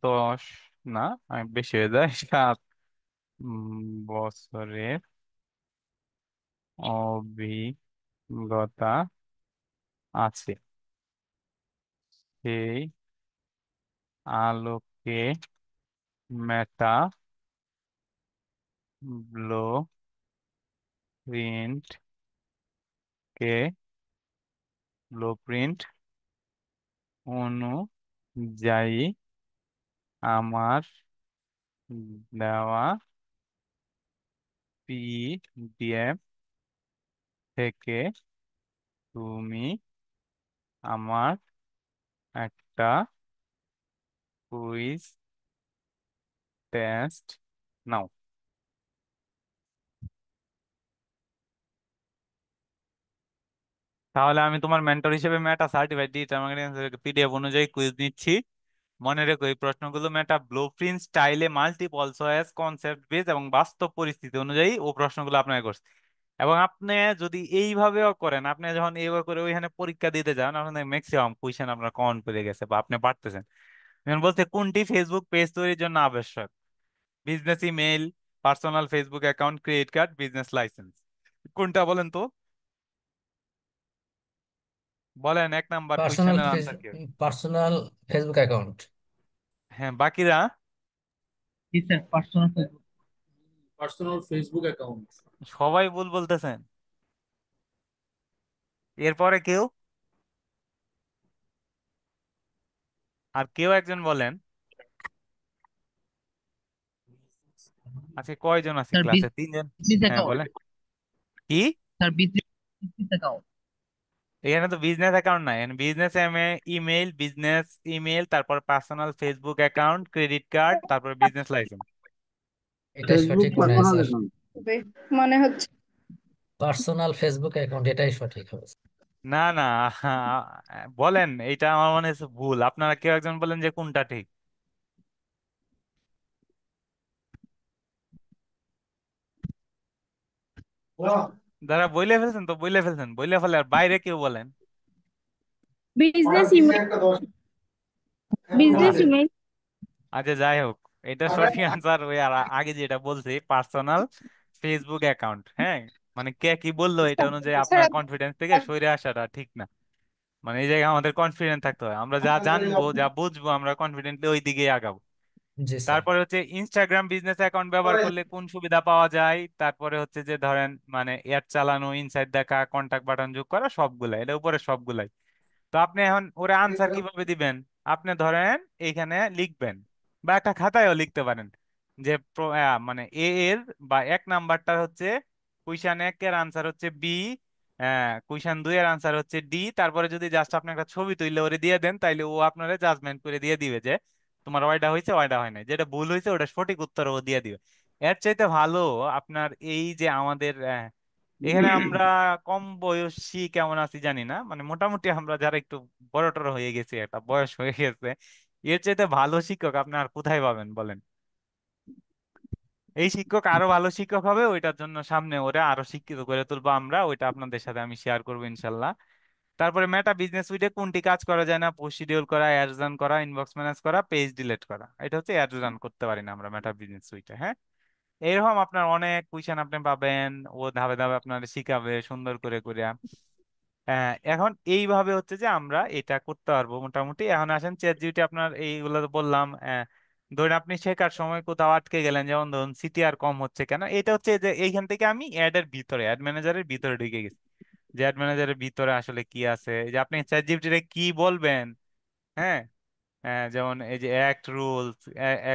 10, না আমি বেশি হয়ে যায়, 7 বছরের অভিজ্ঞতা আছে। সেই আলোকে মেটা ব্লু প্রিন্ট কে ব্লুপ্রিন্ট অনুযায়ী আমার দেওয়া পিডিএফ থেকে তুমি আমার একটা কুইজ টেস্ট নাও। তাহলে আমি তোমার মেন্টর হিসেবে মেটা সার্টিফাইড ডিজিটাল মার্কেটিং পিডিএফ অনুযায়ী কুইজ নিচ্ছি। মনে রেখো এই প্রশ্নগুলো মেটা ব্লুপ্রিন্ট স্টাইলে, মাল্টিপল চয়েস, কনসেপ্ট বেস এবং বাস্তব পরিস্থিতি অনুযায়ী ও প্রশ্নগুলো আপনাকে করছে। এবং আপনি যদি এইভাবেও করেন, আপনি যখন এইভাবে করে ওইখানে পরীক্ষা দিতে যান, আপনার ম্যাক্সিমাম কোয়েশ্চেন আপনার কমন পেয়ে গেছে বা আপনি পারতেছেন। যেমন বলতে কোনটি ফেসবুক পেজ তৈরির জন্য আবশ্যক? Business email, personal Facebook account, credit card, business licence. কোনটা বলেন তো? বলেন 1 নাম্বার পার্সোনাল কোয়েশ্চেনের আনসার কি হবে? Personal Facebook account. হ্যাঁ, বাকিরা? জি sir, personal. Personal Facebook account. সবাই ভুল বলতেছেন। এরপরে কেউ? আর কেউ একজন বলেন। আচ্ছা, কয়জন আছে স্যার ক্লাসে? তিনজন। বিজনেস হ্যাঁ অ্যাকাউন্ট। বলেন। কি? Sir business account. এখানে তো বিজনেস অ্যাকাউন্ট নাই, বিজনেস ইমেল, বিজনেস ইমেল, তারপর personal Facebook account, credit card, তারপর বিজনেস লাইসেন্স। এটাই ফেসবুক সঠিক মনে হয় পার্সোনাল স্যার। অ্যাকাউন্ট। হবে মনে হচ্ছে। পার্সোনাল ফেসবুক অ্যাকাউন্ট এটাই সঠিক হবে। না না, বলেন, এইটা আমার মনে হচ্ছে ভুল। আপনারা কেউ একজন বলেন যে কোনটা ঠিক। যারা বইলে ফেলছেন তো বইলে ফেলছেন, বইলে ফেলে আর বাইরে কেউ বলেন। Business email, business email. আচ্ছা যাই হোক, এটা সঠিক আনসার। ওই আর আগে যেটা বলছি পার্সোনাল ফেসবুক অ্যাকাউন্ট। হ্যাঁ, মানে কে কি বললো এটা অনুযায়ী আপনার এছাড়া কনফিডেন্স থেকে সরে আসাটা ঠিক না। মানে এই জায়গায় আমাদের কনফিডেন্ট থাকতে হয়, আমরা যা জানবো যা বুঝবো আমরা কনফিডেন্টলি ওই দিকে আগাবো। জি স্যার। তারপরে হচ্ছে ইনস্টাগ্রাম বিজনেস অ্যাকাউন্ট ব্যবহার করলে কোন সুবিধা পাওয়া যায়, তারপরে হচ্ছে যে ধরেন মানে অ্যাড চালানো, ইনসাইট দেখা, কন্টাক্ট বাটন যোগ করা, সবগুলাই এটা উপরে সবগুলাই। তো আপনি এখন ওরা আনসার কিভাবে দিবেন? আপনি ধরেন এইখানে লিখবেন বা একটা খাতায়ও লিখতে পারেন যে মানে এ এর বা 1 নাম্বারটা হচ্ছে কুইশন 1 এর আনসার হচ্ছে বি, কুইশন 2 এর আনসার হচ্ছে ডি। তারপরে যদি জাস্ট আপনি একটা ছবি তুললে ওরে দিয়ে দেন, তাইলে ও আপনারা জাজমেন্ট করে দিয়ে দিবে যে তোমার ওইটা হয়েছে ওইটা হয় নাই, যেটা ভুল হয়েছে ওটা সঠিক উত্তর ও দিয়ে দিবে। এর চাইতে ভালো আপনার এই যে আমাদের এখানে আমরা কম বয়সী কেমন আছি জানি না, মানে মোটামুটি আমরা যারা একটু বড় টড় হয়ে গেছি, একটা বয়স হয়ে গেছে, এর চাইতে ভালো শিক্ষক আপনি আর কোথায় পাবেন বলেন? এই শিক্ষক আরো ভালো শিক্ষক হবে, ওইটার জন্য সামনে ওরা আরো শিক্ষিত করে তুলবো আমরা, ওইটা আপনাদের সাথে আমি শেয়ার করবো ইনশাল্লাহ। তারপরে মেটা বিজনেস উইটে কোনটি কাজ করা যায় না? পোস্ট শিডিউল করা, অ্যাডস রান করা, ইনবক্স ম্যানেজ করা, পেজ ডিলিট করা। এটা হচ্ছে অ্যাডস রান করতে পারি না আমরা মেটা বিজনেস উইটে। হ্যাঁ, এরকম আপনার অনেক কুইশন আপনি পাবেন, ও ধাপে ধাপে আপনার শিখাবে সুন্দর করে করে। এখন এইভাবে হচ্ছে যে আমরা এটা করতে পারবো মোটামুটি। এখন আসেন চ্যাট জিপিটি, আপনার এইগুলো তো বললাম। ধরুন আপনি শেখার সময় কোথাও আটকে গেলেন, যেমন ধরুন সিটিআর কম হচ্ছে কেন, এটা হচ্ছে যে এইখান থেকে আমি অ্যাড এর ভিতরে, অ্যাড ম্যানেজারের ভিতরে ঢুকে গেছি, যে অ্যাড ম্যানেজারের ভিতরে আসলে কি আছে, যে আপনি চ্যাট জিপিটি কি বলবেন। হ্যাঁ, যেমন এই যে act rules,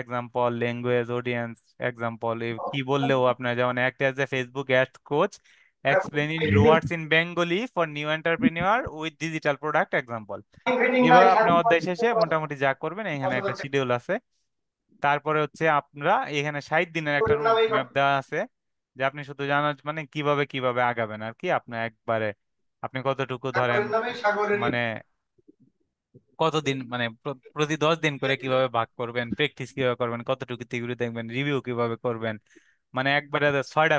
example, language, audience, example, কি বললেও আপনার যেমন act as a Facebook ad coach, explaining words in Bengali for new entrepreneur with digital product example. এইভাবে আপনি অধ্যায় শেষে মোটামুটি যা করবেন, এখানে একটা শিডিউল আছে। তারপরে হচ্ছে আমরা এখানে 60 দিনের একটা রুট ম্যাপ দেওয়া আছে, যে আপনি শুধু জানার মানে কিভাবে কিভাবে আগাবেন আর কি। আপনি একবারে আপনি কতটুকু ধরেন মানে কতদিন মানে প্রতি 10 দিন করে কিভাবে ভাগ করবেন, প্র্যাকটিস কিভাবে করবেন, কতটুকু থিওরি দেখবেন, রিভিউ কিভাবে করবেন। মানে একবারে 6টা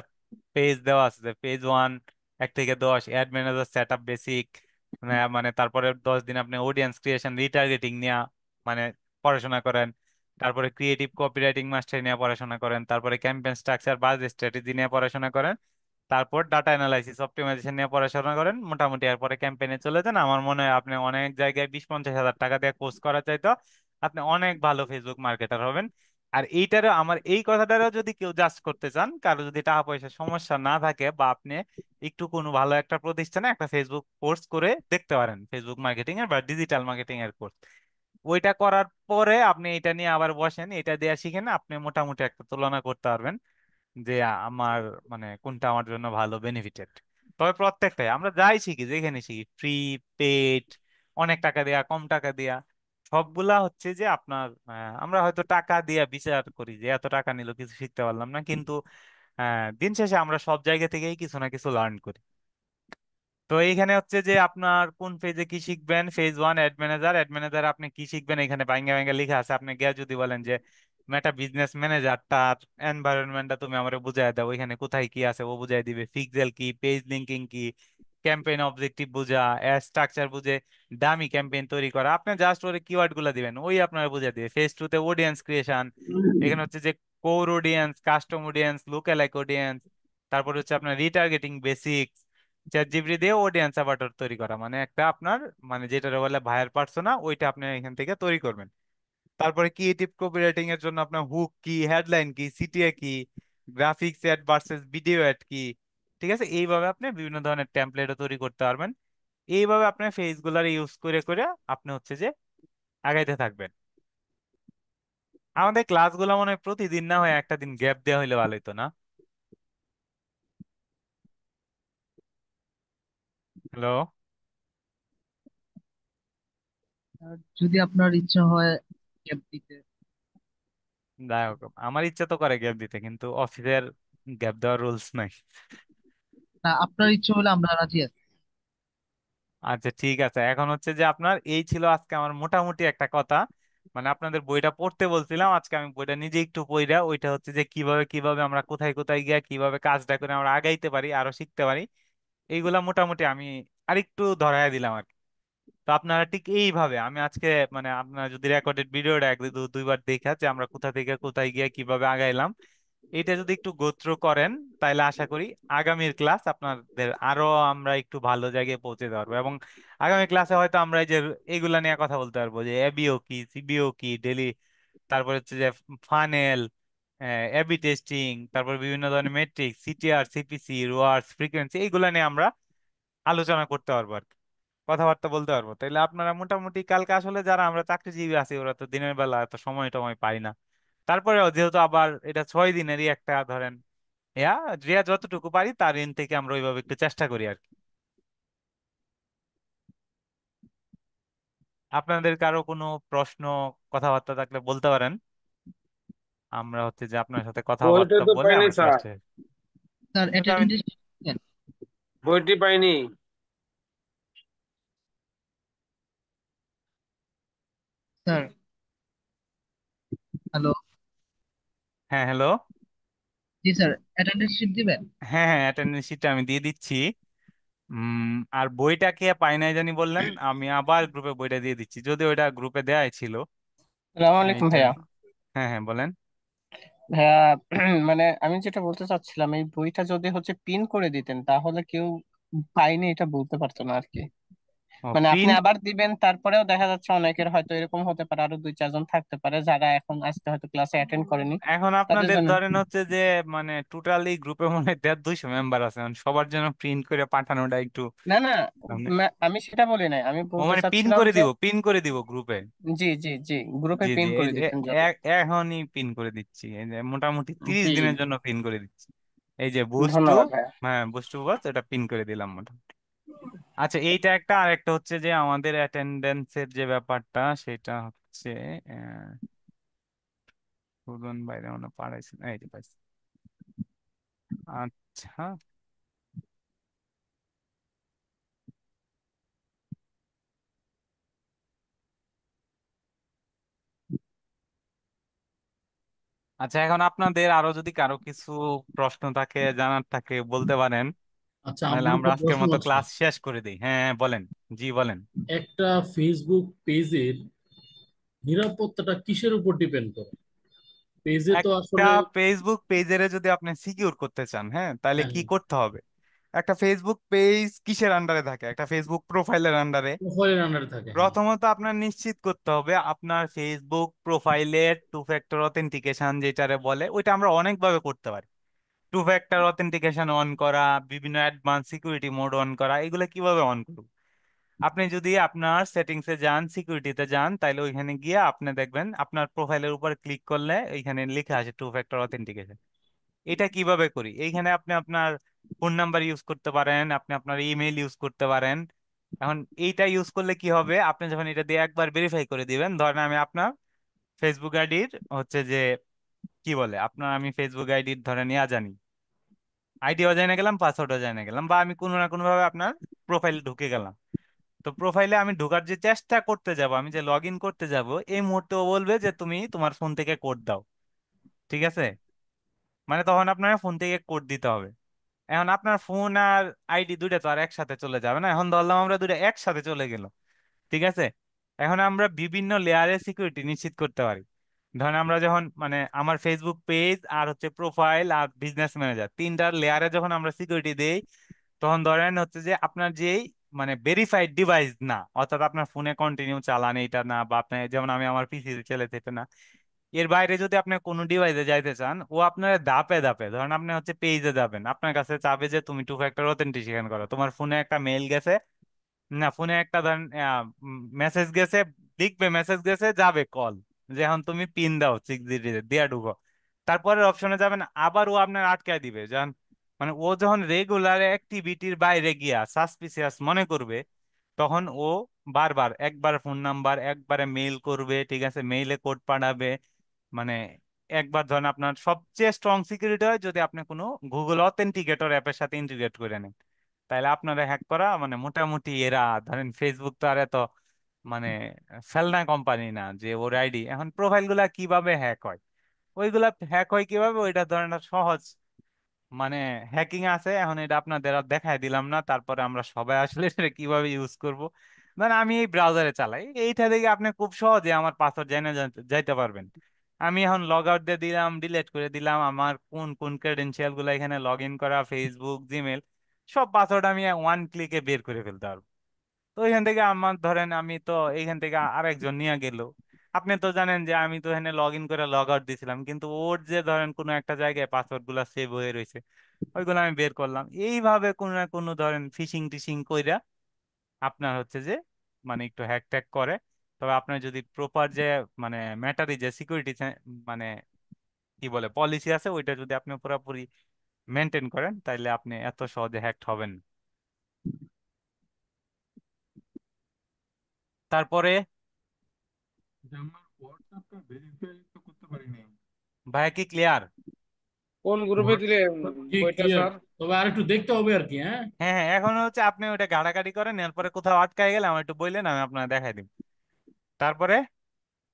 পেজ দেওয়া আছে, যে পেজ 1 1 থেকে 10 add manager set up basic, মানে তারপরে 10 দিন আপনি অডিয়েন্স ক্রিয়েশন, রিটার্গেটিং নিয়ে মানে পড়াশোনা করেন। তারপরে ক্রিয়েটিভ কপিরাইটিং মাস্টারি নিয়ে পড়াশোনা করেন। তারপরে ক্যাম্পেইন স্ট্রাকচার, বাজেট স্ট্র্যাটেজি নিয়ে পড়াশোনা করেন। তারপর ডাটা অ্যানালাইসিস, অপটিমাইজেশন নিয়ে পড়াশোনা করেন মোটামুটি। এরপরে ক্যাম্পেইনে চলে যান। আমার মনে হয় আপনি অনেক জায়গায় 20-50 হাজার টাকা দিয়ে কোর্স করা চাইতো আপনি অনেক ভালো ফেসবুক মার্কেটার হবেন। আর এইটারও আমার এই কথাটারও যদি কেউ জাজ করতে চান, কারো যদি টাকা পয়সার সমস্যা না থাকে, বা আপনি একটু কোনো ভালো একটা প্রতিষ্ঠানে একটা ফেসবুক কোর্স করে দেখতে পারেন, ফেসবুক মার্কেটিং এর বা ডিজিটাল মার্কেটিং এর কোর্স। ওইটা করার পরে আপনি এটা নিয়ে আবার বসেন, এটা দিয়ে শিখেন, আপনি মোটামুটি একটা তুলনা করতে পারবেন যে আমার মানে কোনটা আমার জন্য ভালো বেনিফিটেড। তবে প্রত্যেকটাই আমরা যাই শিখি, যেখানে শিখি, ফ্রি, পেড, অনেক টাকা দেয়া, কম টাকা দেয়া, সবগুলা হচ্ছে যে আপনার আমরা হয়তো টাকা দিয়ে বিচার করি যে এত টাকা নিল কিছু শিখতে পারলাম না, কিন্তু দিন শেষে আমরা সব জায়গা থেকেই কিছু না কিছু লার্ন করি। তো এইখানে হচ্ছে যে আপনার কোন ফেজে কি শিখবেন, phase 1 add manager, add manager আপনি কি শিখবেন এখানে ভাঙ্গা ভাঙ্গা লেখা আছে। আপনি গিয়ে যদি বলেন যে মেটা বিজনেস ম্যানেজার তার এনভায়রনমেন্টটা তুমি আমারে বুঝাই দাও, ওইখানে কোথায় কি আছে ও বুঝাই দিবে, পিক্সেল কি, পেজ লিঙ্কিং কি, ক্যাম্পেইন অবজেক্টিভ বুঝা, অ্যাড স্ট্রাকচার বুঝে ডামি ক্যাম্পেইন তৈরি করা, আপনি জাস্ট ওরে কিওয়ার্ড গুলা দিবেন, ওই আপনারা বুঝাই দিবে। ফেজ 2 তে অডিয়েন্স ক্রিয়েশন, এখানে হচ্ছে যে core audience, custom audience, lookalike audience, তারপর হচ্ছে আপনার রিটার্গেটিং বেসিক, চ্যাট জিপিটি দিয়ে অডিয়েন্স অ্যাভাটার তৈরি করা, মানে একটা আপনার মানে যেটা বলে ভাইয়ার পার্সোনা, ওইটা আপনি এখান থেকে তৈরি করবেন। তারপরে ক্রিয়েটিভ কপিরাইটিং এর জন্য আপনার হুক কি, হেডলাইন কি, সিটিএ কি, graphics ad versus video ad কি। ঠিক আছে, এইভাবে আপনি বিভিন্ন ধরনের টেমপ্লেটও তৈরি করতে পারবেন। এইভাবে আপনি ফেস গুলার ইউজ করে করে আপনি হচ্ছে যে আগাইতে থাকবেন। আমাদের ক্লাসগুলো মনে হয় প্রতিদিন না হয় একটা দিন গ্যাপ দেওয়া হইলে ভালো হতো না? হ্যালো? আর যদি আপনার ইচ্ছা হয় গ্যাপ দিতে। যাই হোক, আমার ইচ্ছা তো করে গ্যাপ দিতে, কিন্তু অফিসের গ্যাপ দেওয়ার রুলস নাই। না, আপনার ইচ্ছা হলে আমরা রাজি আছি। আচ্ছা ঠিক আছে, এখন হচ্ছে যে আপনার এই ছিল আজকে আমার মোটামুটি একটা কথা। মানে আপনাদের বইটা পড়তে বলছিলাম, আজকে আমি বইটা নিজে একটু পড়া, ওইটা হচ্ছে যে কিভাবে কিভাবে আমরা কোথায় কোথায় গিয়ে কিভাবে কাজটা করে আমরা আগাইতে পারি, আরো শিখতে পারি, এইগুলা মোটামুটি আমি আরেকটু ধরায় দিলাম আর কি। তো আপনারা ঠিক এইভাবে আমি আজকে, মানে আপনারা যদি রেকর্ডেড ভিডিওটা এক দুইবার দেখা যে আমরা কোথা থেকে কোথায় গিয়ে কিভাবে আগাইলাম, এটা যদি একটু গোত্র করেন, তাহলে আশা করি আগামীর ক্লাস আপনাদের আরো আমরা একটু ভালো জায়গায় পৌঁছে দিতে পারবো। এবং আগামী ক্লাসে হয়তো আমরা এই যে এগুলা নিয়ে কথা বলতে পারবো, যে এবিও কি, সিবিও কি, ডেলি, তারপর হচ্ছে যে ফানেল, এবি টেস্টিং, তারপর বিভিন্ন ধরনের মেট্রিক, সিটিআর, সিপিসি, রোয়ার্স, ফ্রিকোয়েন্সি, এইগুলা নিয়ে আমরা আলোচনা করতে পারবো আর কি, কথাবার্তা বলতে পারবো। তাইলে আপনারা মোটামুটি কালকে, আসলে যারা আমরা চাকরিজীবী আছি ওরা তো দিনের বেলা এত সময় টময় পাই না, তারপরেও যেহেতু আবার এটা 6 দিনেরই একটা ধরেন, রিয়া যতটুকু পারি তার ঋণ থেকে আমরা ওইভাবে একটু চেষ্টা করি আর কি। আপনাদের কারো কোনো প্রশ্ন, কথাবার্তা থাকলে বলতে পারেন। আমরা হচ্ছে যে আপনার সাথে বইটা কথাবার্তা তো বলে পাইনি আমরা স্যার, ক্লাসে, স্যার ওটা আমি, অ্যাটেন্ডেন্স। বইটি পাইনি। Sir, hello. হ্যাঁ হ্যালো। জি স্যার, অ্যাটেন্ডেন্স শিট দিবেন। হ্যাঁ হ্যাঁ, অ্যাটেন্ডেন্স শিটটা আমি দিয়ে দিচ্ছি। আর বইটা কে পাই নাই জানি বললেন, আমি আবার গ্রুপে বইটা দিয়ে দিচ্ছি, যদি ওইটা গ্রুপে দেওয়াই ছিল। সালাম আলাইকুম এইটা, ভাইয়া। হ্যাঁ হ্যাঁ বলেন। ভাইয়া মানে আমি যেটা বলতে চাচ্ছিলাম, এই বইটা যদি হচ্ছে পিন করে দিতেন তাহলে কেউ পাইনি এটা বলতে পারতো না আর কি। ও মানে আপনি প্রিন্ট, আবার দিবেন, তারপরেও দেখা যাচ্ছে অনেকের হয়তো এরকম হতে পারে, আরো দুই চারজন থাকতে পারে যারা এখন আজকে হয়তো ক্লাসে অ্যাটেন্ড করেনি, এখন তাদের আপনাদের জন্য। ধরেন হচ্ছে যে, মানে টোটালি গ্রুপে মনে হয় 150-200 মেম্বার আছে, মানে সবার জন্য প্রিন্ট করে পাঠানোটা একটু, না না, মানে, আমি সেটা বলি নাই, আমি ও বলতে মানে পিন চাচ্ছিলাম করে যে দিব, পিন করে দিব গ্রুপে। জি জি জি, গ্রুপে জি জি, পিন এই করে যে দিতেন যদি। এখনই পিন করে দিচ্ছি, এই যে মোটামুটি 30 জি, দিনের জন্য পিন করে দিচ্ছি। এই যে বুস্টু, ধন্যবাদ ভাইয়া। হ্যাঁ বুস্টু বস, এটা পিন করে দিলাম মোটামুটি। আচ্ছা এইটা একটা, আর একটা হচ্ছে যে আমাদের অ্যাটেন্ডেন্সের যে ব্যাপারটা, সেটা হচ্ছে সুজন বাইরে মনে হয় পাঠাইছে, এই যে পাইছি। আচ্ছা, আচ্ছা এখন আপনাদের আরো যদি কারো কিছু প্রশ্ন থাকে, জানার থাকে, বলতে পারেন, আচ্ছা, নাহলে আমার আমরা একটা আজকের প্রশ্ন মতো আছে। ক্লাস শেষ করে দিই। হ্যাঁ হ্যাঁ, বলেন। জি বলেন। একটা ফেসবুক পেজের নিরাপত্তাটা কিসের উপর ডিপেন্ড করে? পেজে তো একটা আসলে ফেসবুক পেজের যদি আপনি সিকিউর করতে চান, হ্যাঁ, তাহলে হ্যাঁ, কি করতে হবে? একটা ফেসবুক পেজ কিসের আন্ডারে থাকে? একটা ফেসবুক প্রোফাইলের আন্ডারে। প্রোফাইলের আন্ডারে থাকে, হ্যাঁ। প্রথমত আপনার নিশ্চিত করতে হবে আপনার ফেসবুক প্রোফাইলের টু ফ্যাক্টর অথেন্টিকেশন যেটারে বলে, ওইটা আমরা অনেকভাবে করতে পারি। টু ফ্যাক্টর অথেন্টিকেশন অন করা, বিভিন্ন অ্যাডভান্স সিকিউরিটি মোড অন করা, এগুলো কিভাবে অন করব? আপনি যদি আপনার সেটিংসে যান, সিকিউরিটিতে যান, তাহলে ওইখানে গিয়ে আপনি দেখবেন আপনার প্রোফাইলের উপর ক্লিক করলে ওইখানে লেখা আছে টু ফ্যাক্টর অথেন্টিকেশন। এটা কিভাবে করি? এইখানে আপনি আপনার ফোন নাম্বার ইউজ করতে পারেন, আপনি আপনার ইমেল ইউজ করতে পারেন। এখন এইটা ইউজ করলে কি হবে, আপনি যখন এটা দিয়ে একবার ভেরিফাই করে দিবেন, ধরেন আমি আপনার ফেসবুক আইডির হচ্ছে যে, কি বলে আপনার, আমি ফেসবুক আইডির ধরেন জানি, আইডিও জানা গেলাম, পাসওয়ার্ডও জানা গেলাম, বা আমি কোনো না কোনো ভাবে আপনার প্রোফাইল ঢুকে গেলাম। তো প্রোফাইলে আমি ঢোকার যে চেষ্টা করতে যাব, আমি যে লগ ইন করতে যাব, এই মুহূর্তে ও বলবে যে তুমি তোমার ফোন থেকে কোড দাও। ঠিক আছে? মানে তখন আপনার ফোন থেকে কোড দিতে হবে। এখন আপনার ফোন আর আইডি দুইটা তো আর একসাথে চলে যাবে না, এখন ধরলাম আমরা দুইটা একসাথে চলে গেল। ঠিক আছে? এখন আমরা বিভিন্ন লেয়ারে সিকিউরিটি নিশ্চিত করতে পারি। ধরেন আমরা যখন, মানে আমার ফেসবুক পেজ আর হচ্ছে প্রোফাইল আর বিজনেস ম্যানেজার, তিনটার লেয়ারে যখন আমরা সিকিউরিটি দেই, তখন ধরেন হচ্ছে যে আপনার যেই, মানে ভেরিফাইড ডিভাইস না, অর্থাৎ আপনার ফোনে কন্টিনিউ চালান এটা না, বা আপনার যেমন আমি আমার পিসি চালাতে না, এর বাইরে যদি আপনি কোনো ডিভাইসে যাইতে চান, ও আপনার ধাপে ধাপে, ধরেন আপনি হচ্ছে পেজে যাবেন, আপনার কাছে চাবে যে তুমি টু ফ্যাক্টর অথেন্টিকেশন করো, তোমার ফোনে একটা মেইল গেছে, না ফোনে একটা ধরেন মেসেজ গেছে লিখবে মেসেজ গেছে, যাবে কল, যে এখন তুমি পিন দাও 6 ডিজিট দিয়া ঢুকো। তারপরের অপশনে যাবেন, আবার ও আপনার আটকায় দিবে। যখন মানে ও যখন রেগুলার অ্যাক্টিভিটির বাইরে গিয়া সাসপিসিয়াস মনে করবে, তখন ও বারবার একবার ফোন নাম্বার, একবারে মেইল করবে, ঠিক আছে, মেইলে কোড পাঠাবে। মানে একবার ধরেন আপনার সবচেয়ে স্ট্রং সিকিউরিটি হয় যদি আপনি কোনো গুগল অথেন্টিকেটর অ্যাপের সাথে ইন্টিগ্রেট করে নেন, তাহলে আপনারা হ্যাক করা মানে মোটামুটি এরা ধরেন ফেসবুক তো আর এত মানে ফেলনা কোম্পানি না যে ওর আইডি এখন প্রোফাইল গুলা কিভাবে হ্যাক হয়, ওইগুলা হ্যাক হয় কিভাবে, ওইটা ধরেন একটা সহজ মানে হ্যাকিং আছে। এখন এটা আপনাদের আর দেখাই দিলাম না, তারপরে আমরা সবাই আসলে এটা কিভাবে ইউজ করব। মানে আমি এই ব্রাউজারে চালাই, এইটা দেখে আপনি খুব সহজে আমার পাসওয়ার্ড জেনে যাইতে পারবেন। আমি এখন লগ আউট দিয়ে দিলাম, ডিলিট করে দিলাম, আমার কোন কোন ক্রেডেনশিয়াল গুলো এখানে লগ ইন করা, ফেসবুক, জিমেল, সব পাসওয়ার্ড আমি ওয়ান ক্লিকে বের করে ফেলতে পারবো। তো এখান থেকে আমার ধরেন আমি তো এইখান থেকে আরেকজন নিয়ে গেল, আপনি তো জানেন যে আমি তো এখানে লগ ইন করে লগ আউট দিছিলাম, কিন্তু ওর যে ধরেন কোনো একটা জায়গায় পাসওয়ার্ড গুলা সেভ হয়ে রয়েছে, ওইগুলো আমি বের করলাম। এইভাবে কোনো না কোনো ধরেন ফিশিং টিশিং কইরা আপনার হচ্ছে যে মানে একটু হ্যাক ট্যাক করে। তবে আপনার যদি প্রপার যে মানে ম্যাটারি যে সিকিউরিটি মানে কি বলে পলিসি আছে, ওইটা যদি আপনি পুরোপুরি মেনটেন করেন, তাইলে আপনি এত সহজে হ্যাকড হবেন না। তারপরে যে আমার হোয়াটসঅ্যাপটা ভেরিফাই তো করতে পারি নাই। ভাইয়া কি ক্লিয়ার? কোন গ্রুপে দিলেন জি বইটা ক্লিয়ার, স্যার? তবে আর একটু দেখতে হবে আর কি। হ্যাঁ, হ্যাঁ হ্যাঁ, এখন হচ্ছে আপনি ওইটা ঘাটাঘাটি করেন, এরপরে কোথাও আটকায় গেলে আমার একটু বললেন, আমি আপনাকে দেখাই দিব। তারপরে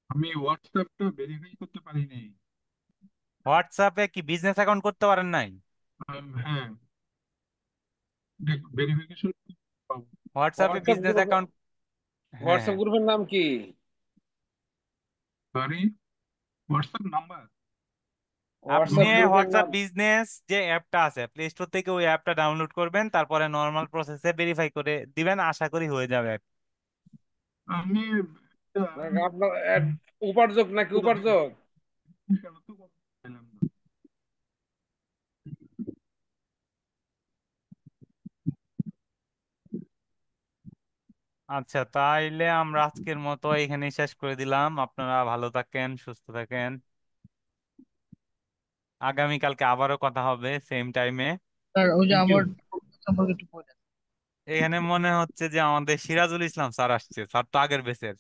আমি হোয়াটসঅ্যাপটা ভেরিফাই করতে পারি নাই। হোয়াটসঅ্যাপে কি বিজনেস অ্যাকাউন্ট করতে পারেন নাই? হ্যাঁ, ভেরিফিকেশন পাবো। হোয়াটসঅ্যাপে হোয়াটসঅ্যাপ বিজনেস গ্রুপ, অ্যাকাউন্ট, হ্যাঁ হোয়াটসঅ্যাপ হ্যাঁ, গ্রুপের নাম কি? Sorry, WhatsApp number. আপনি হোয়াটসঅ্যাপ গ্রুপের হোয়াটসঅ্যাপ নাম। বিজনেস যে অ্যাপটা আছে প্লে স্টোর থেকে ওই অ্যাপটা ডাউনলোড করবেন, তারপরে নর্মাল প্রসেসে ভেরিফাই করে দিবেন, আশা করি হয়ে যাবে। আমি মানে আপনার উপার্জক নাকি উপার্জক? কেন তো পাইলাম না। আচ্ছা, তাইলে আমরা আজকের মতো এখানেই শেষ করে দিলাম। আপনারা ভালো থাকেন, সুস্থ থাকেন। আগামীকালকে আবারও কথা হবে সেম টাইমে। স্যার ওই যে থ্যাংক ইউ। আমার সম্পর্কে একটু বলেন। এখানে মনে হচ্ছে যে আমাদের সিরাজুল ইসলাম স্যার আসছে, স্যার তো আগের বেচের।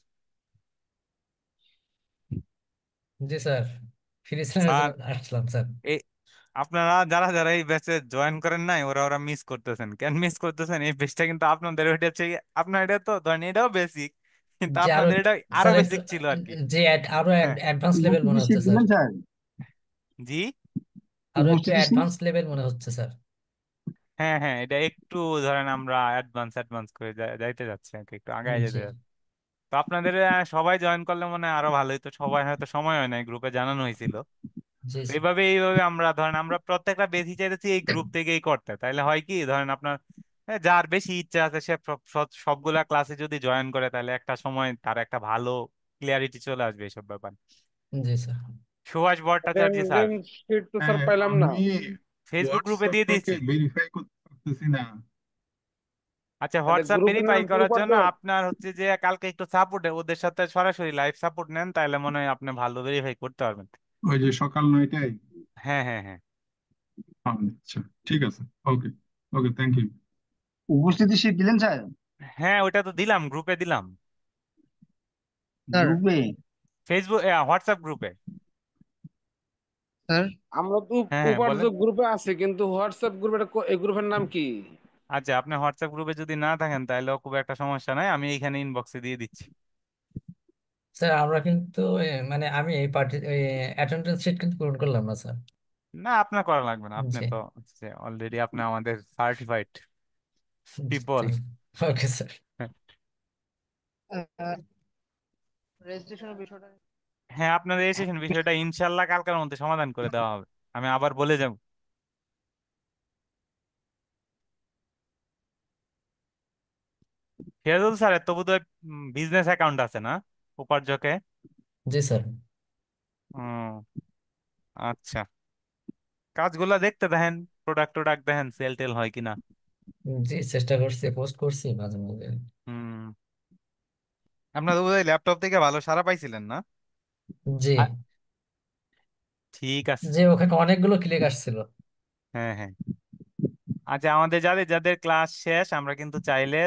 জি স্যার, ফ্রি ছিলেন স্যার আসলাম স্যার। এই আপনারা যারা যারা এই ব্যাচে জয়েন করেন নাই, ওরা ওরা মিস করতেছেন। কেন মিস করতেছেন? এই বেচটা কিন্তু আপনাদের ওইটা হচ্ছে আপনার এটা তো ধরেন এটাও বেসিক, কিন্তু যে আরো আপনাদের এটা আরো স্যার একটু বেসিক ছিল আর কি। যে আরো হ্যাঁ অ্যাডভান্স লেভেল উপস্থিতি মনে শীট হচ্ছে স্যার। দিলেন স্যার? জি, আরো একটু উপস্থিতি শীট। অ্যাডভান্স লেভেল মনে হচ্ছে স্যার। হ্যাঁ হ্যাঁ, এটা একটু ধরেন আমরা অ্যাডভান্স অ্যাডভান্স করে যাইতে যাচ্ছি আর কি, একটু আগায় যেতে জি যাচ্ছি। তো আপনাদের সবাই জয়েন করলে মনে হয় আরো ভালোই, তো সবাই হয়তো সময় হয় না, গ্রুপে জানানো হয়েছিল। জি তো স্যার। এইভাবে আমরা ধরেন আমরা প্রত্যেকটা বেশি চাইতেছি এই গ্রুপ থেকেই করতে, তাইলে হয় কি ধরেন আপনার যার বেশি ইচ্ছা আছে সে সবগুলা ক্লাসে যদি জয়েন করে, তাহলে একটা সময় তার একটা ভালো ক্লিয়ারিটি চলে আসবে এসব ব্যাপার। জি sir. Subhash Bhattacharya sir, attendance sheet তো স্যার হ্যাঁ, পাইলাম না। আমি ফেসবুক গ্রুপে দিয়ে হোয়াটসঅ্যাপটাকে দিয়েছি। ভেরিফাই করতে পারতেছি না। আচ্ছা, তাহলে হোয়াটসঅ্যাপ গ্রুপের ভেরিফাই নাম কি করার জন্য উপার্জক? আপনার হচ্ছে যে কালকে একটু সাপোর্টে ওদের সাথে সরাসরি লাইভ সাপোর্ট নেন, তাহলে মনে হয় আপনি ভালো ভেরিফাই করতে পারবেন। ওই যে সকাল 9টায়। হ্যাঁ হ্যাঁ হ্যাঁ আচ্ছা, ঠিক আছে। ওকে, ওকে, থ্যাংক ইউ। উপস্থিতি শীট দিলেন স্যার? হ্যাঁ, ওইটা তো দিলাম, গ্রুপে দিলাম, স্যার গ্রুপে? ফেসবুক হোয়াটসঅ্যাপ গ্রুপে। স্যার আমরা তো হ্যাঁ হ্যাঁ বলেন। উপার্জক গ্রুপে আছি, কিন্তু হোয়াটসঅ্যাপ গ্রুপে এই গ্রুপের নাম কি? আচ্ছা, আপনি হোয়াটসঅ্যাপ গ্রুপে যদি না থাকেন তাহলেও খুব একটা সমস্যা নাই, আমি এইখানে ইনবক্সে দিয়ে দিচ্ছি। স্যার আমরা কিন্তু মানে আমি এই পার্টি অ্যাটেন্ডেন্স শিট কিন্তু পূরণ করলাম না স্যার। না, আপনার করা লাগবে না, আপনি জি তো অলরেডি আপনি আমাদের সার্টিফাইড পিপল। Okay sir. রেজিস্ট্রেশনের বিষয়টা। হ্যাঁ, আপনার রেজিস্ট্রেশন বিষয়টা ইনশাল্লাহ কালকের মধ্যে সমাধান করে দেওয়া হবে, আমি আবার বলে যাব। ফিয়াজুল স্যারের তো বোধহয় বিজনেস অ্যাকাউন্ট আছে না উপার্জকে? জি স্যার। ও আচ্ছা, কাজগুলা দেখতে দেখেন, প্রোডাক্ট টোডাক্ট দেখেন সেল টেল হয় কিনা। জি চেষ্টা করছি, পোস্ট করছি মাঝে মাঝে। হুম, আপনার বোধহয় ল্যাপটপ থেকে ভালো সাড়া পাইছিলেন না? জি আ- ঠিক আছে। যে ওখানে অনেকগুলো ক্লিক আসছিল। হ্যাঁ হ্যাঁ। আচ্ছা, আমাদের যাদের যাদের ক্লাস শেষ আমরা কিন্তু চাইলে